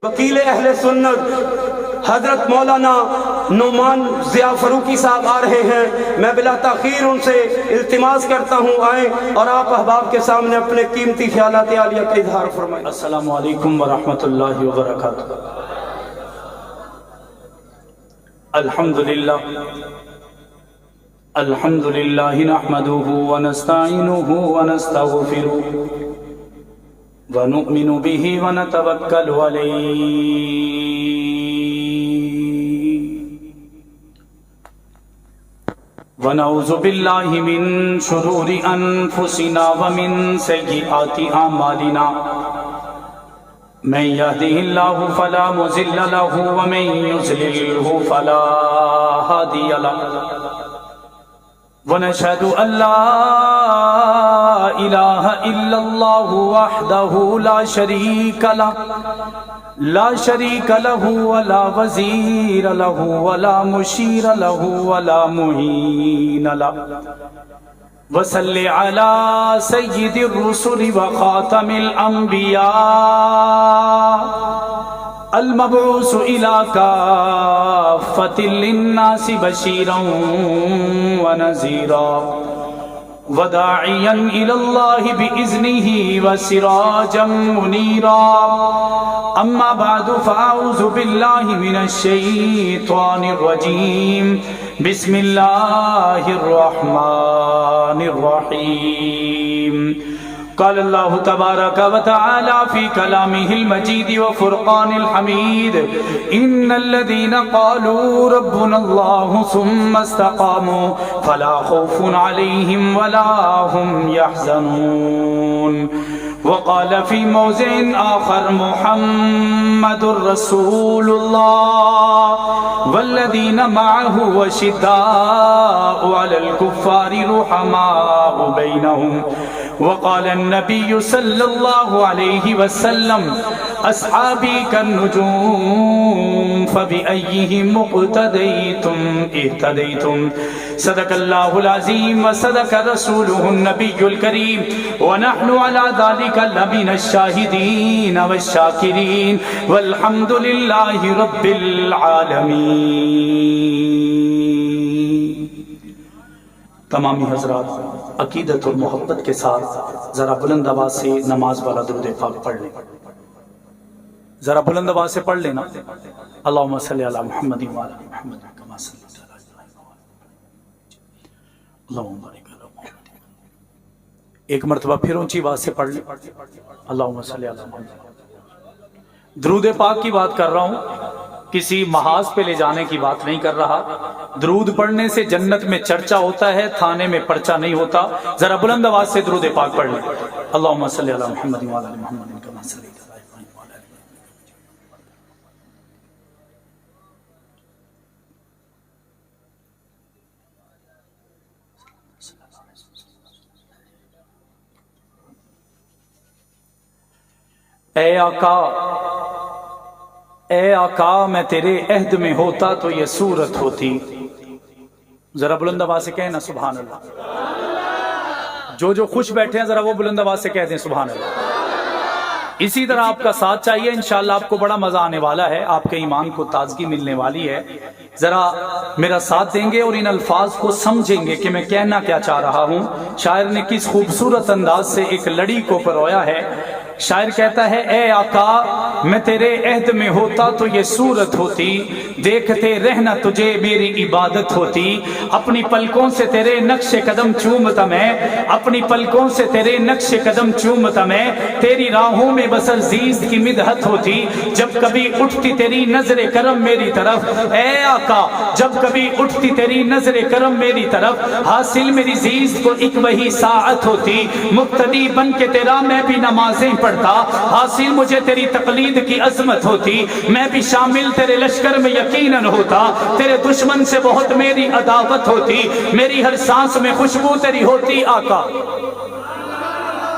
وکیل اہل سنت حضرت مولانا نعمان ضیاء فاروقی صاحب آ رہے ہیں. میں بلا تاخیر ان سے التماس کرتا ہوں آئیں اور آپ احباب کے سامنے اپنے قیمتی خیالات عالیہ کا اظہار فرمائیں. السلام علیکم ورحمۃ اللہ وبرکاتہ. الحمدللہ نحمده ونستعینه ونستغفره ونؤمن به ونتوکل علیہ ونعوذ باللہ من شرور انفسنا ومن سیئات اعمالنا من يهده الله فلا مضل له ومن يضلل فلا هادي له ونشهد أن لا إله إلا الله وحده لا شريك له ولا وزير له ولا مشير له ولا معين له. وصل على سيد الرسل وخاتم الأنبياء المبعوث إلى كافة للناس بشيرا ونذيرا وداعيا إلى الله بإذنه وسراجا منيرا. أما بعد فأعوذ بالله من الشيطان الرجيم. بسم الله الرحمن الرحيم. قال الله تبارك وتعالى في كلامه المجيد وفرقان الحميد إن الذين قالوا ربنا الله ثم استقاموا فلا خوف عليهم ولا هم يحزنون. وقال في موضع آخر محمد رسول الله والذين معه وشداء على الكفار رحماء بينهم. وقال النبي صلى الله عليه وسلم أصحابي كالنجوم فبأيهم اقتديتم اهتديتم. صدق الله العظيم وصدق رسوله النبي الكريم ونحن على ذلك لمن الشاهدين والشاكرين والحمد لله رب العالمين. تمامی حضرات عقیدت اور محبت کے ساتھ ذرا بلند آواز سے نماز والا درود پاک پڑھ لیں. ذرا بلند آواز سے پڑھ لینا. اللہم صلی علی محمد وعلی محمد کما صلیت علی ابراہیم اللہم بارک علی محمد. ایک مرتبہ پھر اونچی آواز سے پڑھ لیں. اللہم صلی علی محمد. درود پاک کی بات کر رہا ہوں، کسی محاذ پہ لے جانے کی بات نہیں کر رہا. درود پڑھنے سے جنت میں چرچا ہوتا ہے، تھانے میں پرچہ نہیں ہوتا. ذرا بلند آواز سے درود پاک پڑھ لیں. اللہم صلی علی محمد وعلی آل محمد کما صلیت علی ابراہیم وعلی آل محمد. اے آقا، اے آقا، میں تیرے عہد میں ہوتا تو یہ صورت ہوتی. ذرا بلند آواز سے کہنا سبحان اللہ. جو خوش بیٹھے ہیں ذرا وہ بلند آواز سے کہہ دیں سبحان اللہ. اسی طرح آپ کا ساتھ چاہیے، انشاءاللہ آپ کو بڑا مزہ آنے والا ہے، آپ کے ایمان کو تازگی ملنے والی ہے. ذرا میرا ساتھ دیں گے اور ان الفاظ کو سمجھیں گے کہ میں کہنا کیا چاہ رہا ہوں. شاعر نے کس خوبصورت انداز سے ایک لڑی کو پرویا ہے. شاعر کہتا ہے اے آقا میں تیرے عہد میں ہوتا تو یہ صورت ہوتی، دیکھتے رہنا تجھے میری عبادت ہوتی. اپنی پلکوں سے تیرے نقش قدم چومتا میں، اپنی پلکوں سے تیرے نقش قدم چومتا میں. تیری راہوں میں بسر زیست کی مدحت ہوتی جب کبھی اٹھتی تیری نظر کرم میری طرف. اے آقا جب کبھی اٹھتی تیری نظر کرم میری طرف، حاصل میری زیست کو ایک وہی ساعت ہوتی. مقتدی بن کے تیرا میں بھی نمازیں پڑھتا، حاصل مجھے تیری تقلید کی عظمت ہوتی. میں بھی شامل تیرے لشکر میں یقیناً ہوتا، تیرے دشمن سے بہت میری عداوت ہوتی. میری ہر سانس میں خوشبو تیری ہوتی آقا.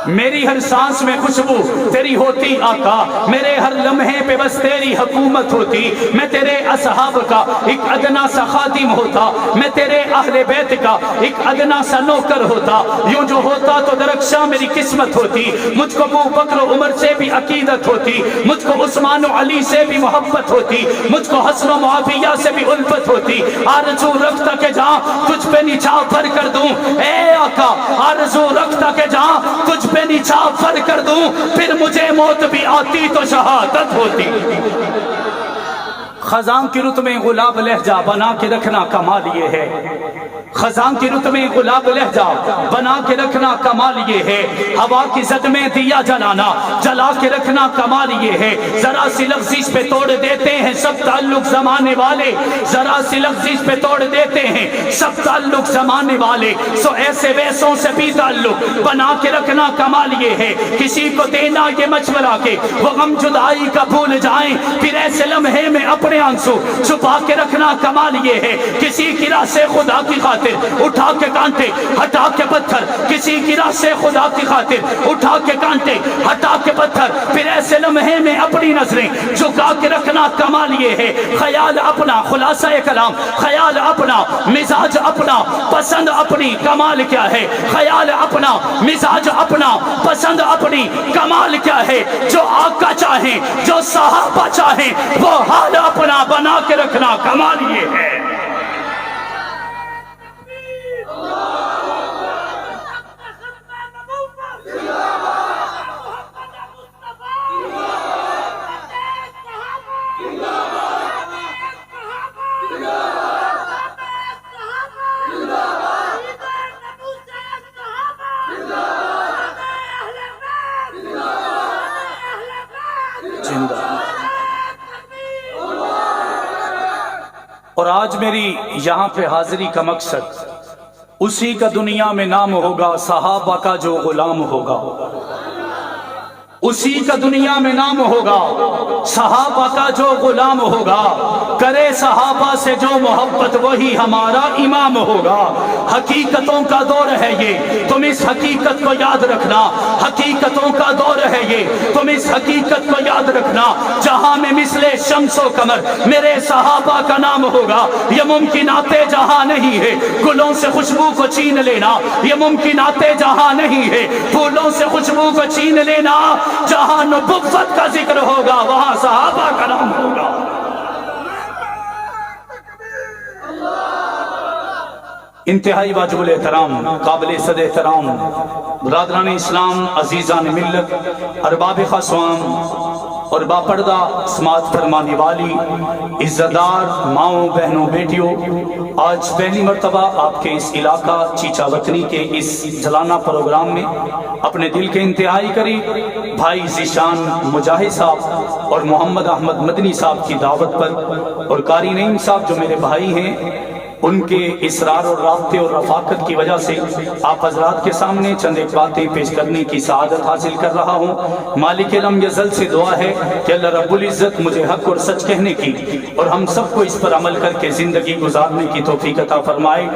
میری ہر سانس میں خوشبو تیری ہوتی آقا، میرے ہر لمحے پہ بس تیری حکومت ہوتی، میں تیرے اصحاب کا ایک ادنا سا خادم ہوتا، میں تیرے اہل بیت کا ایک ادنا سا نوکر ہوتا، یوں جو ہوتا تو درخشاں میری قسمت ہوتی، مجھ کو ابو بکر و عمر سے بھی عقیدت ہوتی، مجھ کو عثمان و علی سے بھی محبت ہوتی، مجھ کو حسن و معاویہ سے بھی الفت ہوتی، آرزو رکھتا کہ جہاں تجھ پہ نچھاور کر دوں، اے آقا آرزو رکھتا کہ جہاں تجھ پہ نچھاور کر دوں، پھر مجھے موت بھی آتی تو شہادت ہوتی۔ خزاں کی رت میں گلاب لہجہ بنا کے رکھنا کمال یہ ہے، خزاں کی رت میں گلاب لہجہ بنا کے رکھنا کمال یہ ہے، ہوا کی زد میں دیا جلانا جلا کے رکھنا کمال یہ ہے، ذرا سی لفظ پہ توڑ دیتے ہیں سب تعلق زمانے والے، ذرا سی لفظ پہ توڑ دیتے ہیں سب تعلق زمانے والے، سو ایسے ویسوں سے بھی تعلق بنا کے رکھنا کمال یہ ہے، کسی کو دینا یہ مشورہ کہ وہ غم جدائی کا بھول جائیں، پھر ایسے لمحے میں اپنے آنسو چھپا کے رکھنا کمال یہ ہے، کسی کی راہ سے خدا کی خاطر اٹھا کے کانٹے ہٹا کے پتھر، کسی کی راہ سے خدا کی خاطر اٹھا کے کانٹے ہٹا کے پتھر، پھر ایسے لمحے میں اپنی نظریں جھکا کے رکھنا کمال یہ ہے، خیال اپنا خلاصہ کلام، خیال اپنا مزاج اپنا پسند اپنی کمال کیا ہے، خیال اپنا مزاج اپنا پسند اپنی کمال کیا ہے، جو آقا چاہیں جو صحابہ چاہیں وہ حال اپنا بنا کے رکھنا کمال یہ ہے۔ اور آج میری یہاں پہ حاضری کا مقصد اسی کا دنیا میں نام ہوگا، صحابہ کا جو غلام ہوگا، اسی کا دنیا میں نام ہوگا، صحابہ کا جو غلام ہوگا، کرے صحابہ سے جو محبت وہی ہمارا امام ہوگا۔ حقیقتوں کا دور ہے یہ، تم اس حقیقت کو یاد رکھنا، حقیقتوں کا دور ہے یہ، تم اس حقیقت کو یاد رکھنا، جہاں میں مثل شمس و قمر میرے صحابہ کا نام ہوگا، یہ ممکنات جہاں نہیں ہے گلوں سے خوشبو کو چھین لینا، یہ ممکنات جہاں نہیں ہے پھولوں سے خوشبو کو چھین لینا، جہاں نبوت کا ذکر ہوگا وہاں صحابہ کا نام ہوگا۔ انتہائی واجب الاحترام، قابل صد احترام برادران اسلام، عزیزان ملت، ارباب خاصوان اور باپردہ سماعت فرمانے والی عزتدار ماؤں بہنوں بیٹیوں، آج پہلی مرتبہ آپ کے اس علاقہ چیچا وطنی کے اس سالانہ پروگرام میں اپنے دل کے انتہائی قریب بھائی ذیشان مجاہد صاحب اور محمد احمد مدنی صاحب کی دعوت پر، اور قاری نعیم صاحب جو میرے بھائی ہیں، ان کے اصرار اور رابطے اور رفاقت کی وجہ سے آپ حضرات کے سامنے چند ایک باتیں پیش کرنے کی سعادت حاصل کر رہا ہوں۔ مالک علم یزل سے دعا ہے کہ اللہ رب العزت مجھے حق اور سچ کہنے کی اور ہم سب کو اس پر عمل کر کے زندگی گزارنے کی توفیق عطا فرمائے۔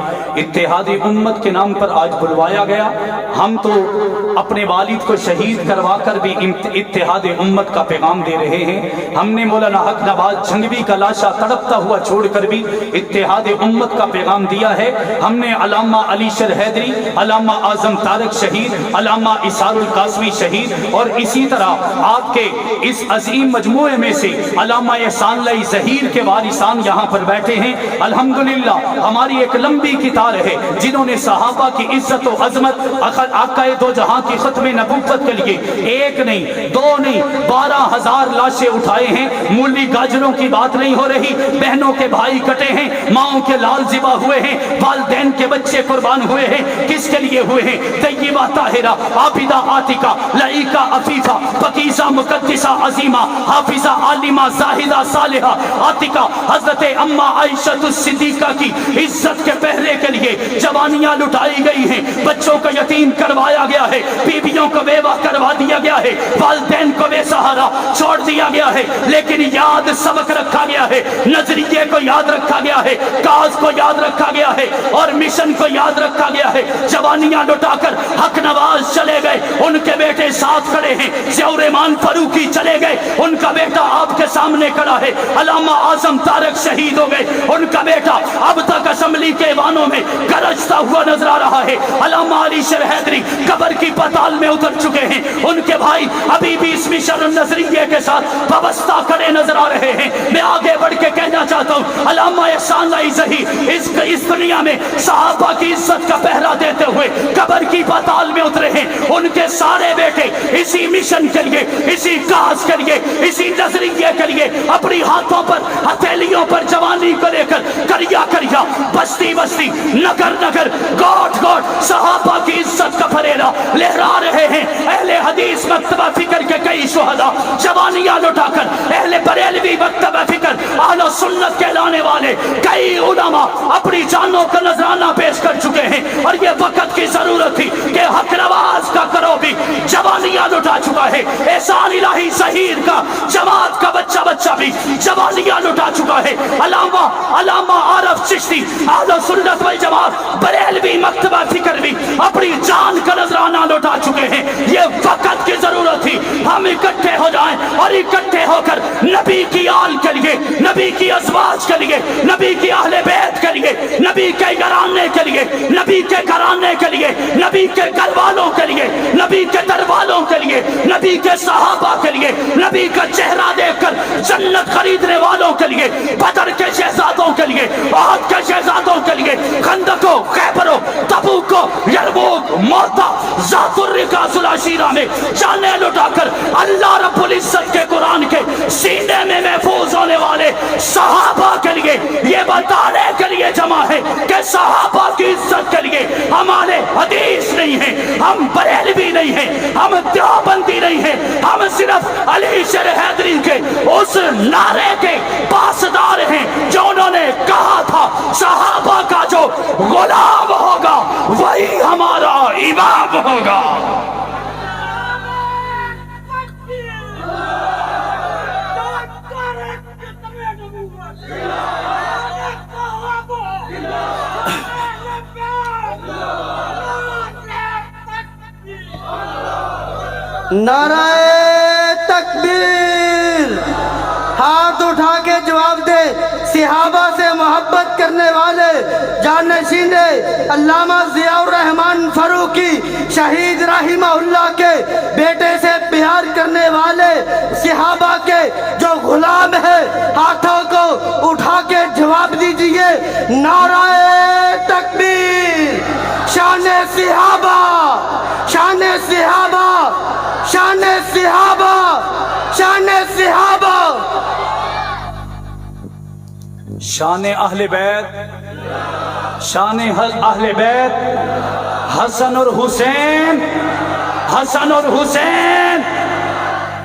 اتحاد امت کے نام پر آج بلوایا گیا، ہم تو اپنے والد کو شہید کروا کر بھی اتحاد امت کا پیغام دے رہے ہیں، ہم نے مولانا حق نواز جھنگوی کا لاشا تڑپتا ہوا چھوڑ کر بھی اتحاد امت کا پیغام دیا ہے، ہم نے علامہ علی شر حیدری، علامہ اعظم طارق شہید، علامہ اسحاق القاسمی شہید، اور اسی طرح آپ کے اس عظیم مجموعے میں سے علامہ احسان اللہ ظہیر کے وارثان یہاں پر بیٹھے ہیں۔ الحمدللہ ہماری ایک لمبی کتار ہے جنہوں نے صحابہ کی عزت و عظمت، آقا دو جہاں کی ختم نبوت کے لیے ایک نہیں دو نہیں 12,000 لاشیں اٹھائے ہیں۔ مولی گاجروں کی بات نہیں ہو رہی، بہنوں کے بھائی کٹے ہیں، ماؤں کے لال ذبح ہوئے ہیں، والدین کے بچے قربان ہوئے ہیں، کس کے لیے ہوئے ہیں؟ طیبہ طاہرہ، عابدہ عاتقہ، لعیقہ عفیفہ، پاکیزہ مقدسہ عظیمہ، حافظہ عالمہ زاہدہ صالحہ عاتقہ، حضرت اماں عائشہ الصدیقہ کی عزت کے پہرے کے لیے جوانیاں لٹائی گئی ہیں، بچوں کو یتیم کروایا گیا ہے، بیویوں کو بیوہ کروا دیا گیا ہے، والدین کو بے سہارا چھوڑ دیا گیا ہے، لیکن یاد سبق رکھا گیا ہے، نظریے کو یاد رکھا گیا ہے، کاز کو को याद रखा गया है और मिशन को याद रखा गया है। जवानियां लुटाकर हक नवाज चले गए, उनके बेटे साथ खड़े हैं। ज़िया-उर-रहमान फारूकी चले गए, उनका बेटा आपके सामने खड़ा है। अल्लामा आजम तारक शहीद हो गए, उनका बेटा अब तक असेंबली के वानों में गरजता हुआ नजर आ रहा है। अल्लामा अली शेर हैदरी कब्र की पाताल में उतर चुके हैं, उनके भाई अभी भी इस मिशन नजरिए के साथ वाबस्ता खड़े नजर आ रहे हैं। मैं आगे बढ़ के कहना चाहता हूँ, अल्लामा एहसान ज़ही इस दुनिया में सहाबा की इज्जत का पहरा देते हुए कब्र की पाताल में उतरे हैं। उनके सारे बेटे इसी मिशन के लिए, इसी काज के लिए, इसी नजरिए के लिए अपनी हाथों पर, हथेलियों पर जवानी को लेकर करिया करिया, बस्ती बस्ती, नगर नगर, गोट गोट सहाबा की इज्जत का फरेरा लहरा रहे हैं। अहले हदीस मक्तबा फिक्र के कई शुहदा जवानियां लुटाकर, अहले बरेलवी मक्तबा फिक्र, अहले सुन्नत कहलाने वाले कई उलमा अपनी जानों का नजराना पेश कर चुके हैं। और ये वक्त की जरूरत थी कि हक नवाज का करो भी जवानियां लुटा चुका है। एहसान इलाही ज़हीर का जमात का बच्चा बच्चा भी जवानियां लुटा चुका है। अल्लामा आरफ चिश्ती अहले सुन्नत वल जमात बरेलवी मक्तबा फिक्र भी अपनी जान का नजराना लुटा चुके हैं। ये वक्त की जरूरत थी हम इकट्ठे हो जाएं और इकट्ठे होकर नबी की आल के लिए, नबी की अज़वाज के लिए, नबी की अहले बैत के लिए, नबी के घराने के लिए, नबी के घराने के लिए, नबी के घर वालों के लिए, नबी के दर वालों के लिए, नबी के सहाबा के लिए, नबी का चेहरा देखकर जन्नत खरीदने वालों के लिए, बदर के शहजादों के लिए, उहद के शहजादों के लिए, खंदको, खैबरो, तबूको, यरमूक, मोता, ज़ातुर रिका, सुलाशीरा में जाने लुटाकर अल्लाह रब्बुल इज्जत के कुरान के सीने में महफूज होने वाले सहाबा के लिए ये बताने के लिए जमा है कि सहाबा की इज्जत के लिए हमारे हदीस नहीं है, हम बरेलवी नहीं है, हम देवबंदी नहीं है, हम सिर्फ अली शेर हैदरी के उस नारे के पासदार हैं जो उन्होंने कहा था सहाबा का जो गुलाम होगा वही हमारा इमाम होगा। नाराए तकबीर, हाथ उठा के जवाब दे। सहाबा से मोहब्बत करने वाले जानशीने अल्लामा ज़िया-उर-रहमान फारूकी शहीद रहिमहुल्लाह के बेटे से प्यार करने वाले सहाबा के जो गुलाम है, हाथों को उठा के जवाब दीजिए। नाराए तकबीर, शाने सहाबा, शाने सहाबा, शाने सहाबा, शाने सहाबा। शान अहले बैत, शान अहले बैत, हसन और हुसैन, हसन और हुसैन,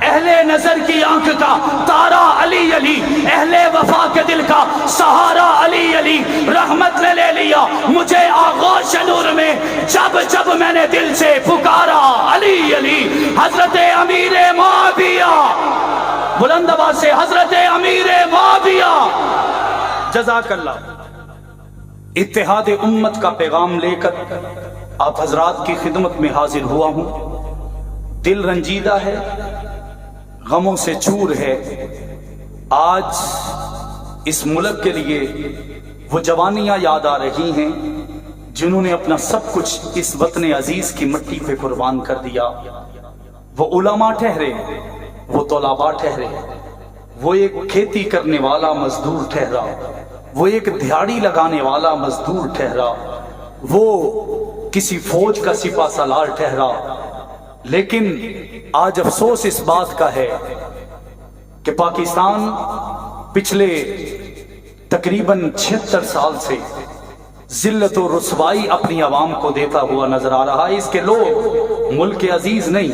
अहले नजर की आंख का तारा अली अली, अहले वफा के दिल का सहारा अली अली। रहमत ने ले लिया मुझे आगोश नूर में जब जब मैंने दिल से पुकारा अली अली। हजरत अमीर मुआविया, बुलंद आवाज से हजरत अमीर मुआविया, जज़ाकल्लाह। इत्तेहाद उम्मत का पैगाम लेकर आप हजरात की खिदमत में हाजिर हुआ हूं। दिल रंजीदा है, गमों से चूर है। आज इस मुल्क के लिए वो जवानियां याद आ रही हैं जिन्होंने अपना सब कुछ इस वतन अजीज की मिट्टी पे कुर्बान कर दिया। वो उलमा ठहरे, वो तौलाबा ठहरे, वो एक खेती करने वाला मजदूर ठहरा, वो एक दिहाड़ी लगाने वाला मजदूर ठहरा, वो किसी फौज का सिपा सालार ठहरा। लेकिन आज अफसोस इस बात का है कि पाकिस्तान पिछले तकरीबन 76 साल से जिल्लत और रुसवाई अपनी आवाम को देता हुआ नजर आ रहा है। इसके लोग मुल्क अजीज नहीं,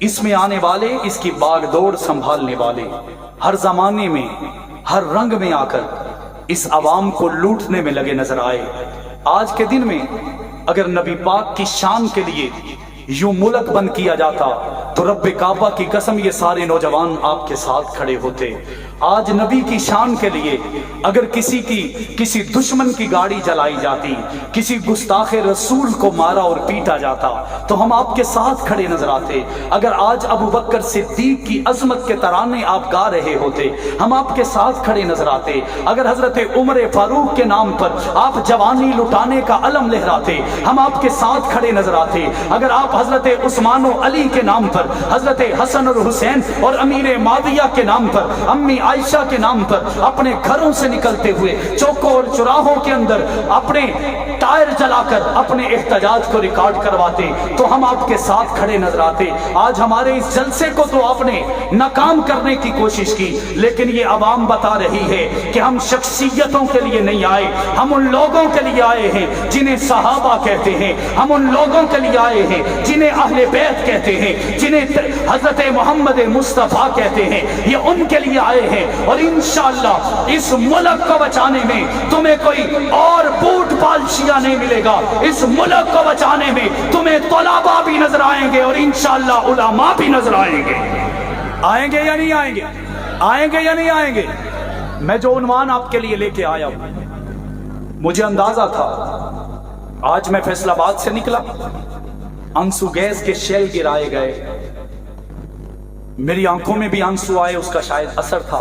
इसमें आने वाले, इसकी बागडोर संभालने वाले हर जमाने में, हर रंग में आकर इस आवाम को लूटने में लगे नजर आए। आज के दिन में अगर नबी पाक की शान के लिए यूं मुल्क बंद किया जाता तो रब्बे काबा की कसम ये सारे नौजवान आपके साथ खड़े होते। आज नबी की शान के लिए अगर किसी दुश्मन की गाड़ी जलाई जाती, किसी गुस्ताखे रसूल को मारा और पीटा जाता, तो हम आपके साथ खड़े नजर आते। अगर आज अबू बकर सिद्दीक की अजमत के तराने आप गा रहे होते, हम आपके साथ खड़े नजर आते। अगर हजरत उमर फारूक के नाम पर आप जवानी लुटाने का अलम लहराते, हम आपके साथ खड़े नजर आते। अगर आप हजरत उस्मान और अली के नाम पर, हजरत हसन और हुसैन और अमीर माविया के नाम पर, अम्मी आयशा के नाम पर अपने घरों से निकलते हुए चौकों और चौराहों के अंदर अपने टायर जलाकर अपने एहतजाज को रिकॉर्ड करवाते, तो हम आपके साथ खड़े नजर आते। आज हमारे इस जलसे को तो आपने नाकाम करने की कोशिश की, लेकिन ये अवाम बता रही है कि हम शख्सियतों के लिए नहीं आए, हम उन लोगों के लिए आए हैं जिन्हें सहाबा कहते हैं, हम उन लोगों के लिए आए हैं जिन्हें अहले बैत कहते हैं, जिन्हें हजरत मोहम्मद मुस्तफा कहते हैं, ये उनके लिए आए हैं। और इंशाअल्लाह इस मुल्क को बचाने में तुम्हें कोई और बूट पालशिया नहीं मिलेगा। इस मुल्क को बचाने में तुम्हें तलबा भी नजर आएंगे और इंशाअल्लाह उलमा भी नजर आएंगे। आएंगे या नहीं आएंगे? आएंगे या नहीं आएंगे? मैं जो उन्वान आपके लिए लेके आया हूं, मुझे अंदाजा था आज मैं फैसलाबाद से निकला, आंसू गैस के शेल गिराए गए, मेरी आंखों में भी आंसू आए, उसका शायद असर था,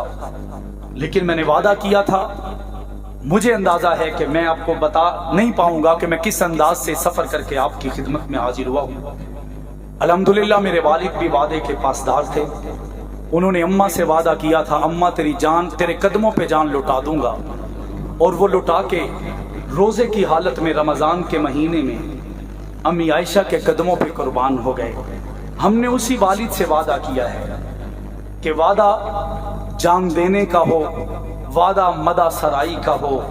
लेकिन मैंने वादा किया था। मुझे अंदाजा है कि मैं आपको बता नहीं पाऊंगा कि मैं किस अंदाज से सफर करके आपकी खिदमत में हाजिर हुआ हूं। अल्हम्दुलिल्लाह मेरे वालिद भी वादे के पासदार थे। उन्होंने अम्मा से वादा किया था, अम्मा तेरी जान, तेरे कदमों पे जान लुटा दूंगा, और वो लुटा के रोजे की हालत में रमजान के महीने में अम्मी आयशा के कदमों पे कुर्बान हो गए। हमने उसी वालिद से वादा किया है कि वादा जान देने का हो, वादा मदा सराई का हो,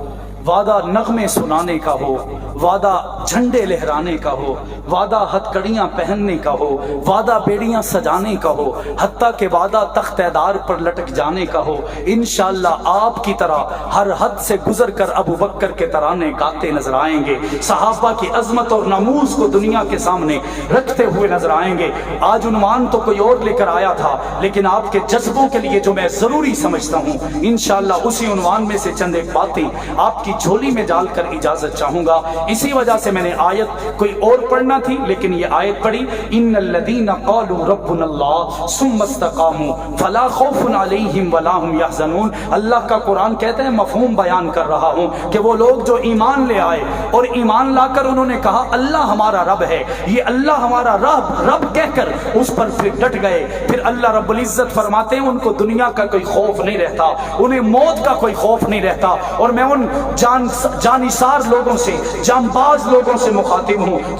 वादा नगमे सुनाने का हो, वादा झंडे लहराने का हो, वादा हथकड़ियां पहनने का हो, वादा बेड़ियां सजाने का हो, हत्ता के वादा तख्तेदार पर लटक जाने का हो। इंशाअल्लाह आपकी तरह हर हद से गुजर कर अबू बकर के तराने गाते नजर आएंगे, सहाबा की अजमत और नमूज को दुनिया के सामने रखते हुए नजर आएंगे। आज उन्वान तो कोई और लेकर आया था, लेकिन आपके जज्बों के लिए जो मैं जरूरी समझता हूँ, इंशाअल्लाह उसी उन्वान में से चंद एक बातें आपकी झोली में डालकर इजाजत चाहूंगा। इसी वजह से मैंने आयत कोई और पढ़ना थी, लेकिन ये आयत पढ़ी, इन्नल्लज़ीना क़ालू रब्बुनल्लाह सुम्मा इस्तक़ामू फला खौफुन अलैहिम वला हुम यहज़नून। अल्लाह का कुरान कहता है, मफ़हूम बयान कर रहा हूं कि वो लोग जो ईमान ले आए और ईमान लाकर उन्होंने कहा अल्लाह हमारा रब है, ये अल्लाह हमारा रब कहकर उस पर फिर डट गए, फिर अल्लाह रब्बुल इज्जत फरमाते हैं उनको दुनिया का कोई खौफ नहीं रहता, उन्हें मौत का कोई खौफ नहीं रहता। और मैं उन जानिसार लोगों से, जांबाज लोगों से मुखातिब हूँ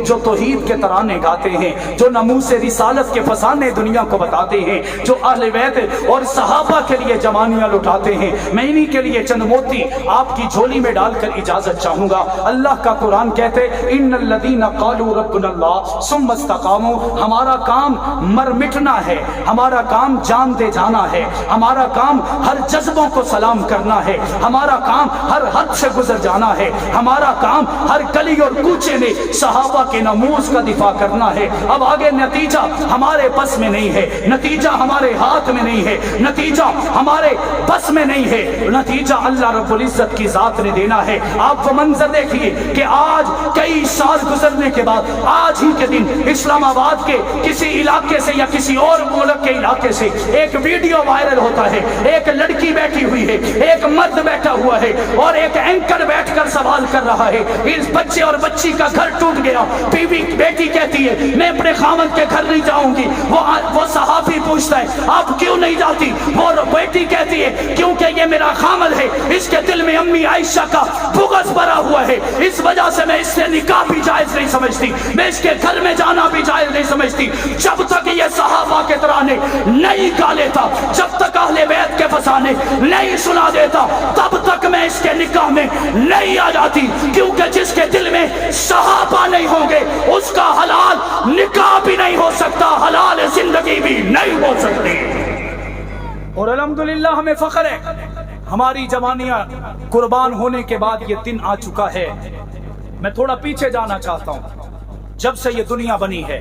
जो तौहीद के तराने गाते हैं, जो नमूस रिसालत के फसाने दुनिया को बताते हैं, जो अहले बैत और सहाबा के लिए जवानियां लुटाते हैं। मैं इन्हीं के लिए चंद मोती आपकी झोली में डालकर इजाजत चाहूंगा। अल्लाह का कुरान कहते, इन्नल्लज़ीना क़ालू रब्बुनल्लाह सुम्मा इस्तक़ामू, हमारा काम मर मिटना है, हमारा काम जान दे जाना है, हमारा काम हर जज्बों को सलाम करना है, हमारा काम हर हद से गुजर जाना है, हमारा काम हर गली और कूचे में सहाबा के नमूज का दिफा करना है। अब आगे नतीजा हमारे बस में नहीं है, नतीजा हमारे हाथ में नहीं है, नतीजा हमारे बस में नहीं है, नतीजा अल्लाह रब्बुल इज्जत की जात ने देना है। आप वो मंजर देखिए कि आज कई साल गुजरने के बाद आज ही के दिन इस्लामाबाद के किसी इलाके से या किसी और मुल्क के इलाके से एक वीडियो वायरल होता है, एक लड़की बैठी हुई है, एक मर्द बैठा हुआ है और एक एंकर बैठकर सवाल कर रहा है, इस बच्चे और बच्ची का घर टूट गया, बीवी बेटी कहती है मैं अपने खामद के घर नहीं जाऊंगी, वो सहाबी पूछता है आप क्यों नहीं जाती, वो बेटी कहती है क्योंकि ये मेरा खामद है, इसके दिल में अम्मी आयशा का बुग़्ज़ भरा हुआ है, इस वजह से मैं इससे निकाह भी जायज नहीं समझती, मैं इसके घर में जाना भी जायज नहीं समझती। जब तक ये सहाबा के तराने नहीं गा लेता, जब तक अहले बैत के फसाने नहीं सुना देता, तब तक मैं इसके निकाह में नहीं आ जाती, क्योंकि जिसके दिल में सहाबा नहीं होंगे उसका हलाल निकाह भी नहीं हो सकता, हलाल जिंदगी भी नहीं हो सकती। और अल्हम्दुलिल्लाह हमें फख्र है, हमारी जवानियां कुर्बान होने के बाद ये दिन आ चुका है। मैं थोड़ा पीछे जाना चाहता हूं। जब से ये दुनिया बनी है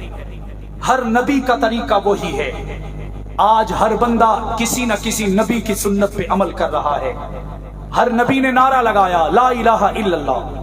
हर नबी का तरीका वही है। आज हर बंदा किसी न किसी नबी की सुन्नत पे अमल कर रहा है। हर नबी ने नारा लगाया ला इलाहा इल्लल्लाह।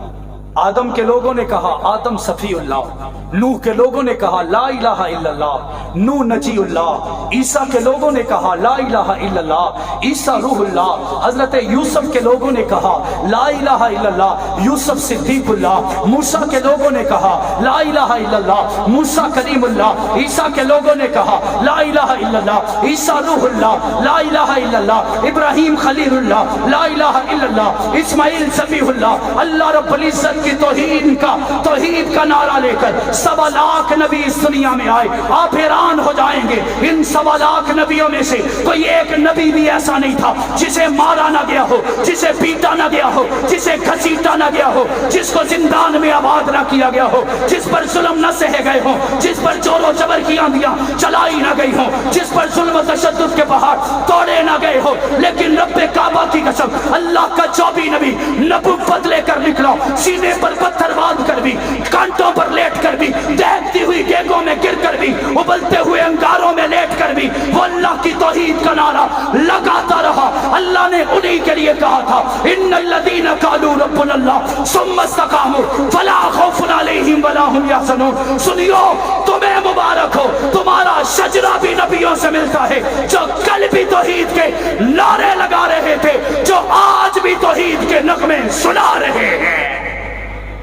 आदम के लोगों ने कहा आदम सफीउल्लाह, नूह के लोगों ने कहा ला इलाहा इल्लल्लाह, नूह नजीउल्लाह। ईसा के लोगों ने कहा ला इलाहा इल्लल्लाह, ईसा रूहुल्लाह। हजरत यूसुफ के लोगों ने कहा ला इलाहा इल्लल्लाह, यूसुफ सिद्दीकुल्लाह। मूसा के लोगों ने कहा ला इलाहा इल्लल्लाह, मूसा करीमुल्लाह। ईसा के लोगों ने कहा ला इलाहा इल्लल्लाह, ईसा रूहुल्लाह। ला इलाहा इल्लल्लाह, इब्राहिम खलीलुल्लाह। ला इलाहा इल्लल्लाह, इस्माइल सफीहुल्लाह। अल्लाह रब्बुल इज्जत की तौहीद का नारा लेकर 1.25 लाख नबी इस दुनिया में आए। आप हैरान हो जाएंगे, इन 1.25 लाख नबियों में से कोई एक नबी भी ऐसा नहीं था जिसे मारा ना गया हो, जिसे पीटा ना गया हो, जिसे घसीटा ना गया हो, जिसको जिंदान में आबाद ना किया गया हो, जिस पर जुल्म न सहे गए हो, जिस पर जोरो जबर की आंधियां चलाई ना गई हो, जिस पर जुल्म तशद्दुद के पहाड़ तोड़े ना गए हो। लेकिन रब्बे काबा की कसम, अल्लाह का जो भी नबी नबुव्वत लेकर निकला, सीने पर पत्थर बांध कर भी, कांटों पर लेट कर भी, दहकती हुई डेगों में गिर कर भी, उबलते हुए अंगारों में लेट कर भी वो अल्लाह की तौहीद का नारा लगाता रहा। अल्लाह ने उन्हीं के लिए कहा था इन्नल्लज़ीना क़ालू रब्बुनल्लाह सुम्मा इस्तक़ामू फला खौफुन अलैहिम वला हुम यहज़नून। सुनियो, तुम्हें मुबारक हो, तुम्हारा शजरा भी नबियों से मिलता है, जो कल भी तौहीद के नारे लगा रहे थे, जो आज भी तौहीद के नगमे सुना रहे हैं।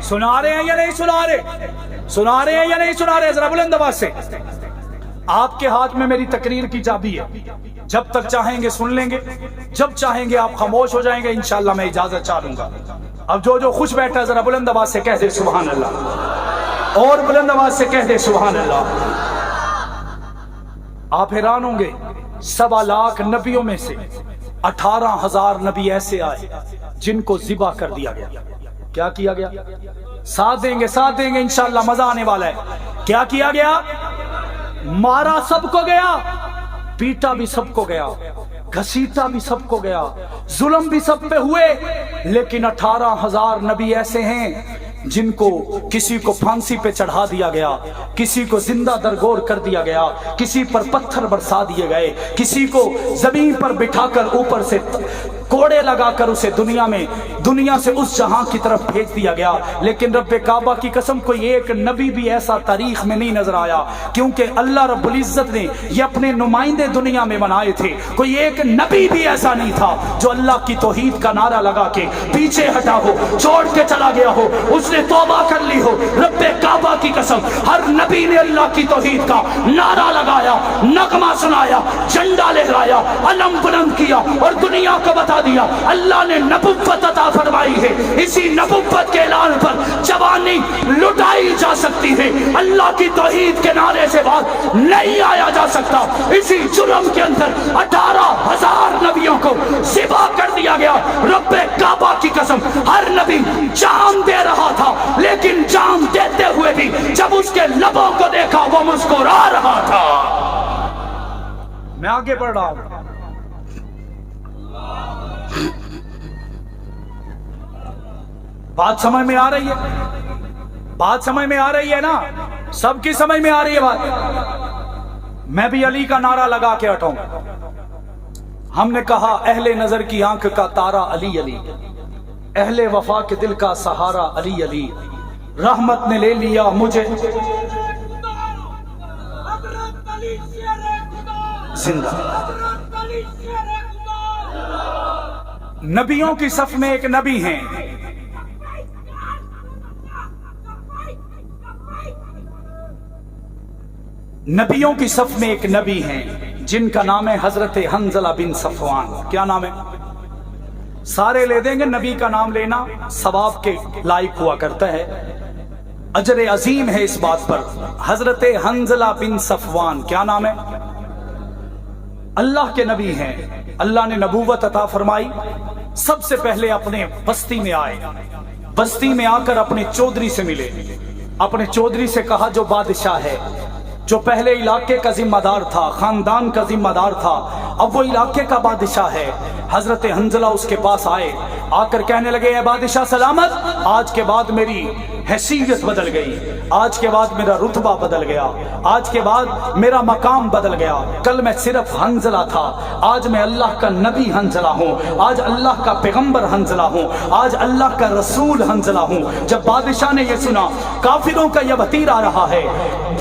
सुना रहे हैं या नहीं सुना रहे? सुना रहे हैं या नहीं सुना रहे? जरा बुलंद आवाज से। आपके हाथ में मेरी तकरीर की चाबी है, जब तक चाहेंगे सुन लेंगे, जब चाहेंगे आप खामोश हो जाएंगे। इंशाअल्लाह मैं इजाजत चाहूंगा। अब जो खुश बैठा है जरा बुलंद आवाज से कह दे सुभान अल्लाह, और बुलंद आवाज से कह दे सुभान अल्लाह। आप हैरान होंगे, 1.25 लाख नबियों में से 18,000 नबी ऐसे आए जिनको ज़िबा कर दिया गया। क्या किया गया? साथ देंगे इंशाअल्लाह, मजा आने वाला है। क्या किया गया? मारा सबको गया, पीटा भी सबको गया, घसीटा भी सबको गया, जुल्म भी सब पे हुए। लेकिन 18,000 नबी ऐसे हैं जिनको किसी को फांसी पे चढ़ा दिया गया, किसी को जिंदा दरगोर कर दिया गया, किसी पर पत्थर बरसा दिए गए, किसी को जमीन पर बिठाकर ऊपर से कोड़े लगाकर उसे दुनिया से उस जहां की तरफ भेज दिया गया। लेकिन रब्बे काबा की कसम, कोई एक नबी भी ऐसा तारीख में नहीं नजर आया, क्योंकि अल्लाह रब्बुल इज्जत ने ये अपने नुमाइंदे दुनिया में बनाए थे। कोई एक नबी भी ऐसा नहीं था जो अल्लाह की तौहीद का नारा लगा के पीछे हटा हो, छोड़ के चला गया हो, उसने तौबा कर ली हो। रब्बे काबा की कसम, हर नबी ने अल्लाह की तौहीद का नारा लगाया, नगमा सुनाया, झंडा लहराया, अलम बुलंद किया और दुनिया को बता दिया अल्लाह ने नबुव्वत अता फरमाई है। इसी नबुव्वत के ऐलान पर जवानी लुटाई जा सकती है, अल्लाह की तौहीद के नारे से बात नहीं आया जा सकता। इसी जुर्म के अंदर 18,000 नबियों को ज़िबा कर दिया गया। रब्बे काबा की कसम, हर नबी जान दे रहा था, लेकिन जान देते हुए भी जब उसके लबों को देखा वो मुस्कुरा रहा था। मैं आगे बढ़ रहा हूं। बात समझ में आ रही है? बात समझ में आ रही है ना? सबकी समझ में आ रही है बात? मैं भी अली का नारा लगा के हटाऊं। हमने कहा अहले नजर की आंख का तारा अली अली, अहले वफा के दिल का सहारा अली अली, रहमत ने ले लिया मुझे जिंदा। नबियों की सफ में एक नबी हैं, नबियों की सफ में एक नबी हैं जिनका नाम है हजरत हंजला बिन सफवान। क्या नाम है? सारे ले देंगे, नबी का नाम लेना सवाब के लायक हुआ करता है, अजर अजीम है इस बात पर। हजरत हंजला बिन सफवान, क्या नाम है? अल्लाह के नबी हैं, अल्लाह ने नबूवत अता फरमाई। सबसे पहले अपने बस्ती में आए, बस्ती में आकर अपने चौधरी से मिले, अपने चौधरी से कहा जो बादशाह है, जो पहले इलाके का जिम्मेदार था, खानदान का जिम्मेदार था, अब वो इलाके का बादशाह है। हजरत हंजला उसके पास आए, आकर कहने लगे, ए बादशाह सलामत, आज के बाद मेरी हैसियत बदल गई, आज के बाद मेरा रुतबा बदल गया, आज के बाद मेरा मकाम बदल गया। कल मैं सिर्फ हंजला था, आज मैं अल्लाह का नबी हंजला हूँ, आज अल्लाह का पैगंबर हंजला हूँ, आज अल्लाह का रसूल हंजला हूँ। जब बादशाह ने यह सुना, काफिरों का यह वतीरा रहा है,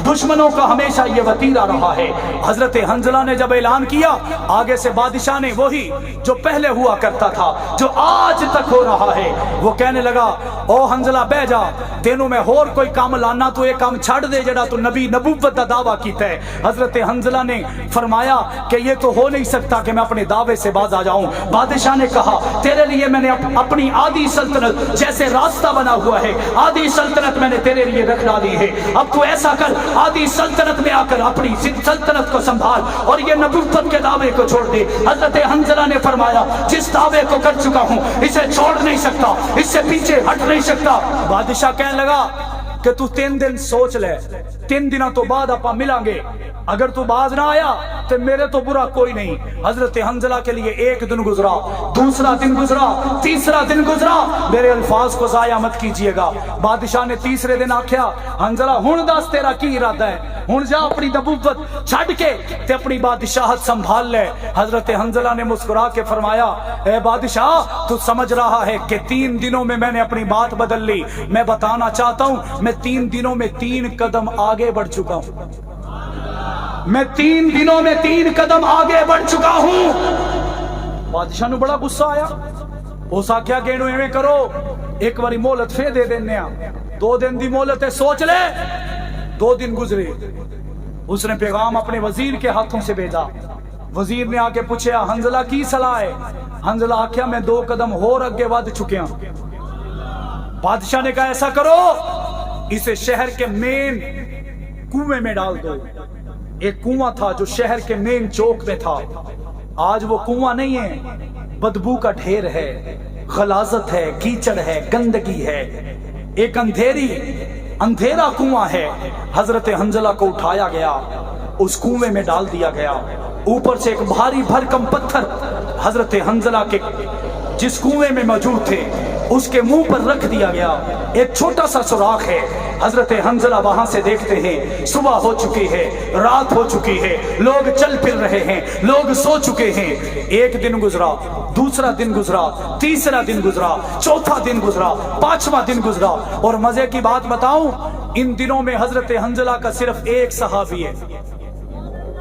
दुश्मनों का हमेशा यह वतीरा रहा है। हजरत हंजला ने जब ऐलान किया, आगे से बादशाह ने वही जो पहले हुआ करता था, जो आज तक हो रहा है, वो कहने लगा, ओ हंजला बह जा, तेनों में होर कोई काम लाना, तो ये काम छड़ दे जड़ा तू नबी नबूवत का दावा कीता है। हजरत हंजला ने फरमाया कि ये तो हो नहीं सकता कि मैं अपने दावे से बाज आ जाऊं। बादशाह ने कहा, तेरे लिए मैंने अपनी आधी सल्तनत, जैसे रास्ता बना हुआ है, आधी सल्तनत मैंने तेरे लिए रख डाली है। अब तू ऐसा कर, आधी सल्तनत में आकर अपनी सल्तनत को संभाल और ये नबूवत के दावे को छोड़ दे। हजरत हंजला ने फरमाया, जिस दावे को कर चुका हूं इसे छोड़ नहीं सकता, इससे पीछे हट नहीं सकता। बादशाह कहने लगा कि तू 3 दिन सोच ले, 3 दिनों तो बाद आप मिलांगे, अगर तू बाज ना आया तो मेरे तो बुरा कोई नहीं। हजरत हंजला के लिए 1 दिन गुजरा, दूसरा दिन गुजरा, तीसरा दिन गुजरा, मेरे अल्फाज को जाया मत कीजिएगा। बादशाह ने तीसरे दिन आख्या, हंजला हुण दस तेरा की इरादा है, हुण जा अपनी नबूवत छड़ के ते अपनी बादशाहत संभाल ले। हजरत हंजला ने मुस्कुरा के फरमाया, ए बादशाह, तू समझ रहा है कि 3 दिनों में मैंने अपनी बात बदल ली। मैं बताना चाहता हूं, मैं 3 दिनों में 3 कदम आगे बढ़ चुका हूं, मैं 3 दिनों में 3 कदम आगे बढ़ चुका हूं। बादशाह ने बड़ा गुस्सा आया, उस आख्या कि इन्हों एवें करो, एक बारी मोहलत फे दे देने, 2 दिन की मोहलत है, सोच ले। 2 दिन गुजरे, उसने पैगाम अपने वजीर के हाथों से भेजा। वजीर ने आके पूछा, हंजला की सलाह है? हंजला आख्या, मैं 2 कदम और अगे बढ़ चुके। बादशाह ने कहा, ऐसा करो, इसे शहर के मेन कुएं में डाल दो। एक कुआं था जो शहर के मेन चौक में था, आज वो कुआं नहीं है, बदबू का ढेर है, गलाजत है, कीचड़ है, गंदगी है, एक अंधेरा कुआं है। हजरत हंजला को उठाया गया, उस कुएं में डाल दिया गया। ऊपर से एक भारी भरकम पत्थर हजरत हंजला के जिस कुएं में मौजूद थे उसके मुंह पर रख दिया गया। एक छोटा सा सुराख है। हजरत हंजला वहां से देखते हैं, सुबह हो चुकी है, रात हो चुकी है, लोग चल फिर रहे हैं, लोग सो चुके हैं। 1 दिन गुजरा, दूसरा दिन गुजरा, तीसरा दिन गुजरा, चौथा दिन गुजरा, 5वां दिन गुजरा। और मजे की बात बताऊं, इन दिनों में हजरत हंजला का सिर्फ 1 सहाबी है।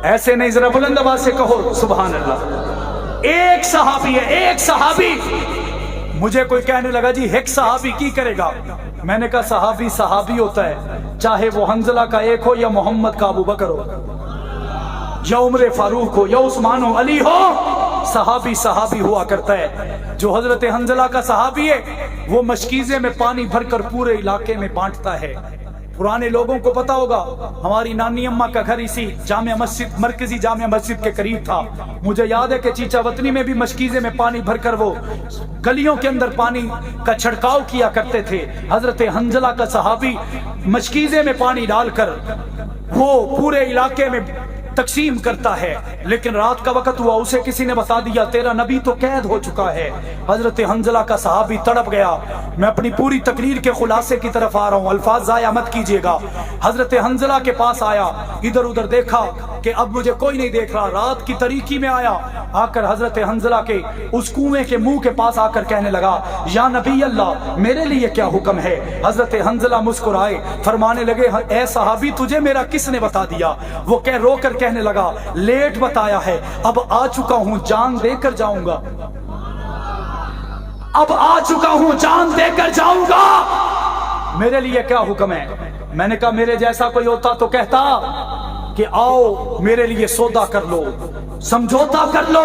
ऐसे नहीं, जरा बुलंद आवाज से कहो सुभान अल्लाह। 1 सहाबी है, 1 सहाबी। मुझे कोई कहने लगा, जी 1 सहाबी की करेगा? मैंने कहा, सहाबी सहाबी होता है, चाहे वो हंजला का 1 हो या मोहम्मद का अबू बकर हो, या उमर फारूक हो, या उस्मान हो, अली हो, सहाबी सहाबी हुआ करता है। जो हजरत हंजला का सहाबी है, वो मशकीजे में पानी भरकर पूरे इलाके में बांटता है। पुराने लोगों को पता होगा, हमारी नानी अम्मा का घर इसी जामिया मस्जिद, मरकजी जामिया मस्जिद के करीब था। मुझे याद है कि चीचा वतनी में भी मशकीजे में पानी भरकर वो गलियों के अंदर पानी का छिड़काव किया करते थे। हजरत हंजला का सहाबी मशकीजे में पानी डालकर वो पूरे इलाके में तकसीम करता है। लेकिन रात का वक्त हुआ, उसे किसी ने बता दिया, तेरा नबी तो कैद हो चुका है। हजरत हंजला का सहाबी तड़प गया। मैं अपनी पूरी तकरीर के खुलासे की तरफ आ रहा हूँ, अल्फाज जाया मत कीजिएगा। हजरत हंजला के पास आया, इधर उधर देखा कि अब मुझे कोई नहीं देख रहा, रात की तारीकी में आया। आकर हजरत हंजला के उस कुएं के मुंह के पास आकर कहने लगा, या नबी अल्लाह, मेरे लिए क्या हुक्म है? हजरत हंजला मुस्कुराए, फरमाने लगे, ए सहाबी, तुझे मेरा किसने बता दिया? वो कह रोकर कहने लगा, लेट बताया है, अब आ चुका हूं, जान देकर जाऊंगा, अब आ चुका हूं, जान देकर जाऊंगा। मेरे लिए क्या हुक्म है? मैंने कहा, मेरे जैसा कोई होता तो कहता कि आओ मेरे लिए सौदा कर लो, समझौता कर लो,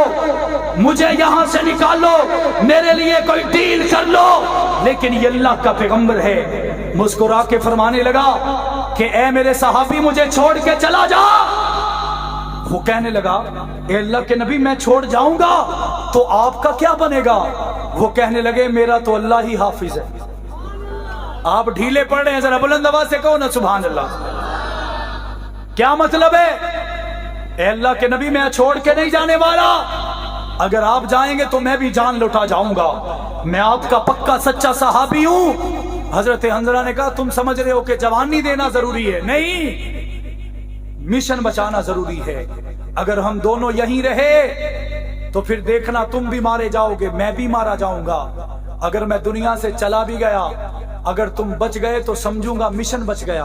मुझे यहां से निकालो, मेरे लिए कोई डील कर लो। लेकिन ये अल्लाह का पैगंबर है। मुस्कुरा के फरमाने लगा कि ए मेरे सहाबी, मुझे छोड़ के चला जा। वो कहने लगा, ए अल्लाह के नबी, मैं छोड़ जाऊंगा तो आपका क्या बनेगा? वो कहने लगे, मेरा तो अल्लाह ही हाफिज है। आप ढीले पड़ रहे हैं, जरा बुलंद आवाज से कहो ना सुभान अल्लाह। क्या मतलब है? ए अल्लाह के नबी मैं छोड़ के नहीं जाने वाला, अगर आप जाएंगे तो मैं भी जान लौटा जाऊंगा, मैं आपका पक्का सच्चा सहाबी हूं। हजरत हंजला ने कहा तुम समझ रहे हो कि जवानी देना जरूरी है, नहीं, मिशन बचाना जरूरी है। अगर हम दोनों यहीं रहे तो फिर देखना तुम भी मारे जाओगे, मैं भी मारा जाऊंगा। अगर मैं दुनिया से चला भी गया, अगर तुम बच गए तो समझूंगा मिशन बच गया,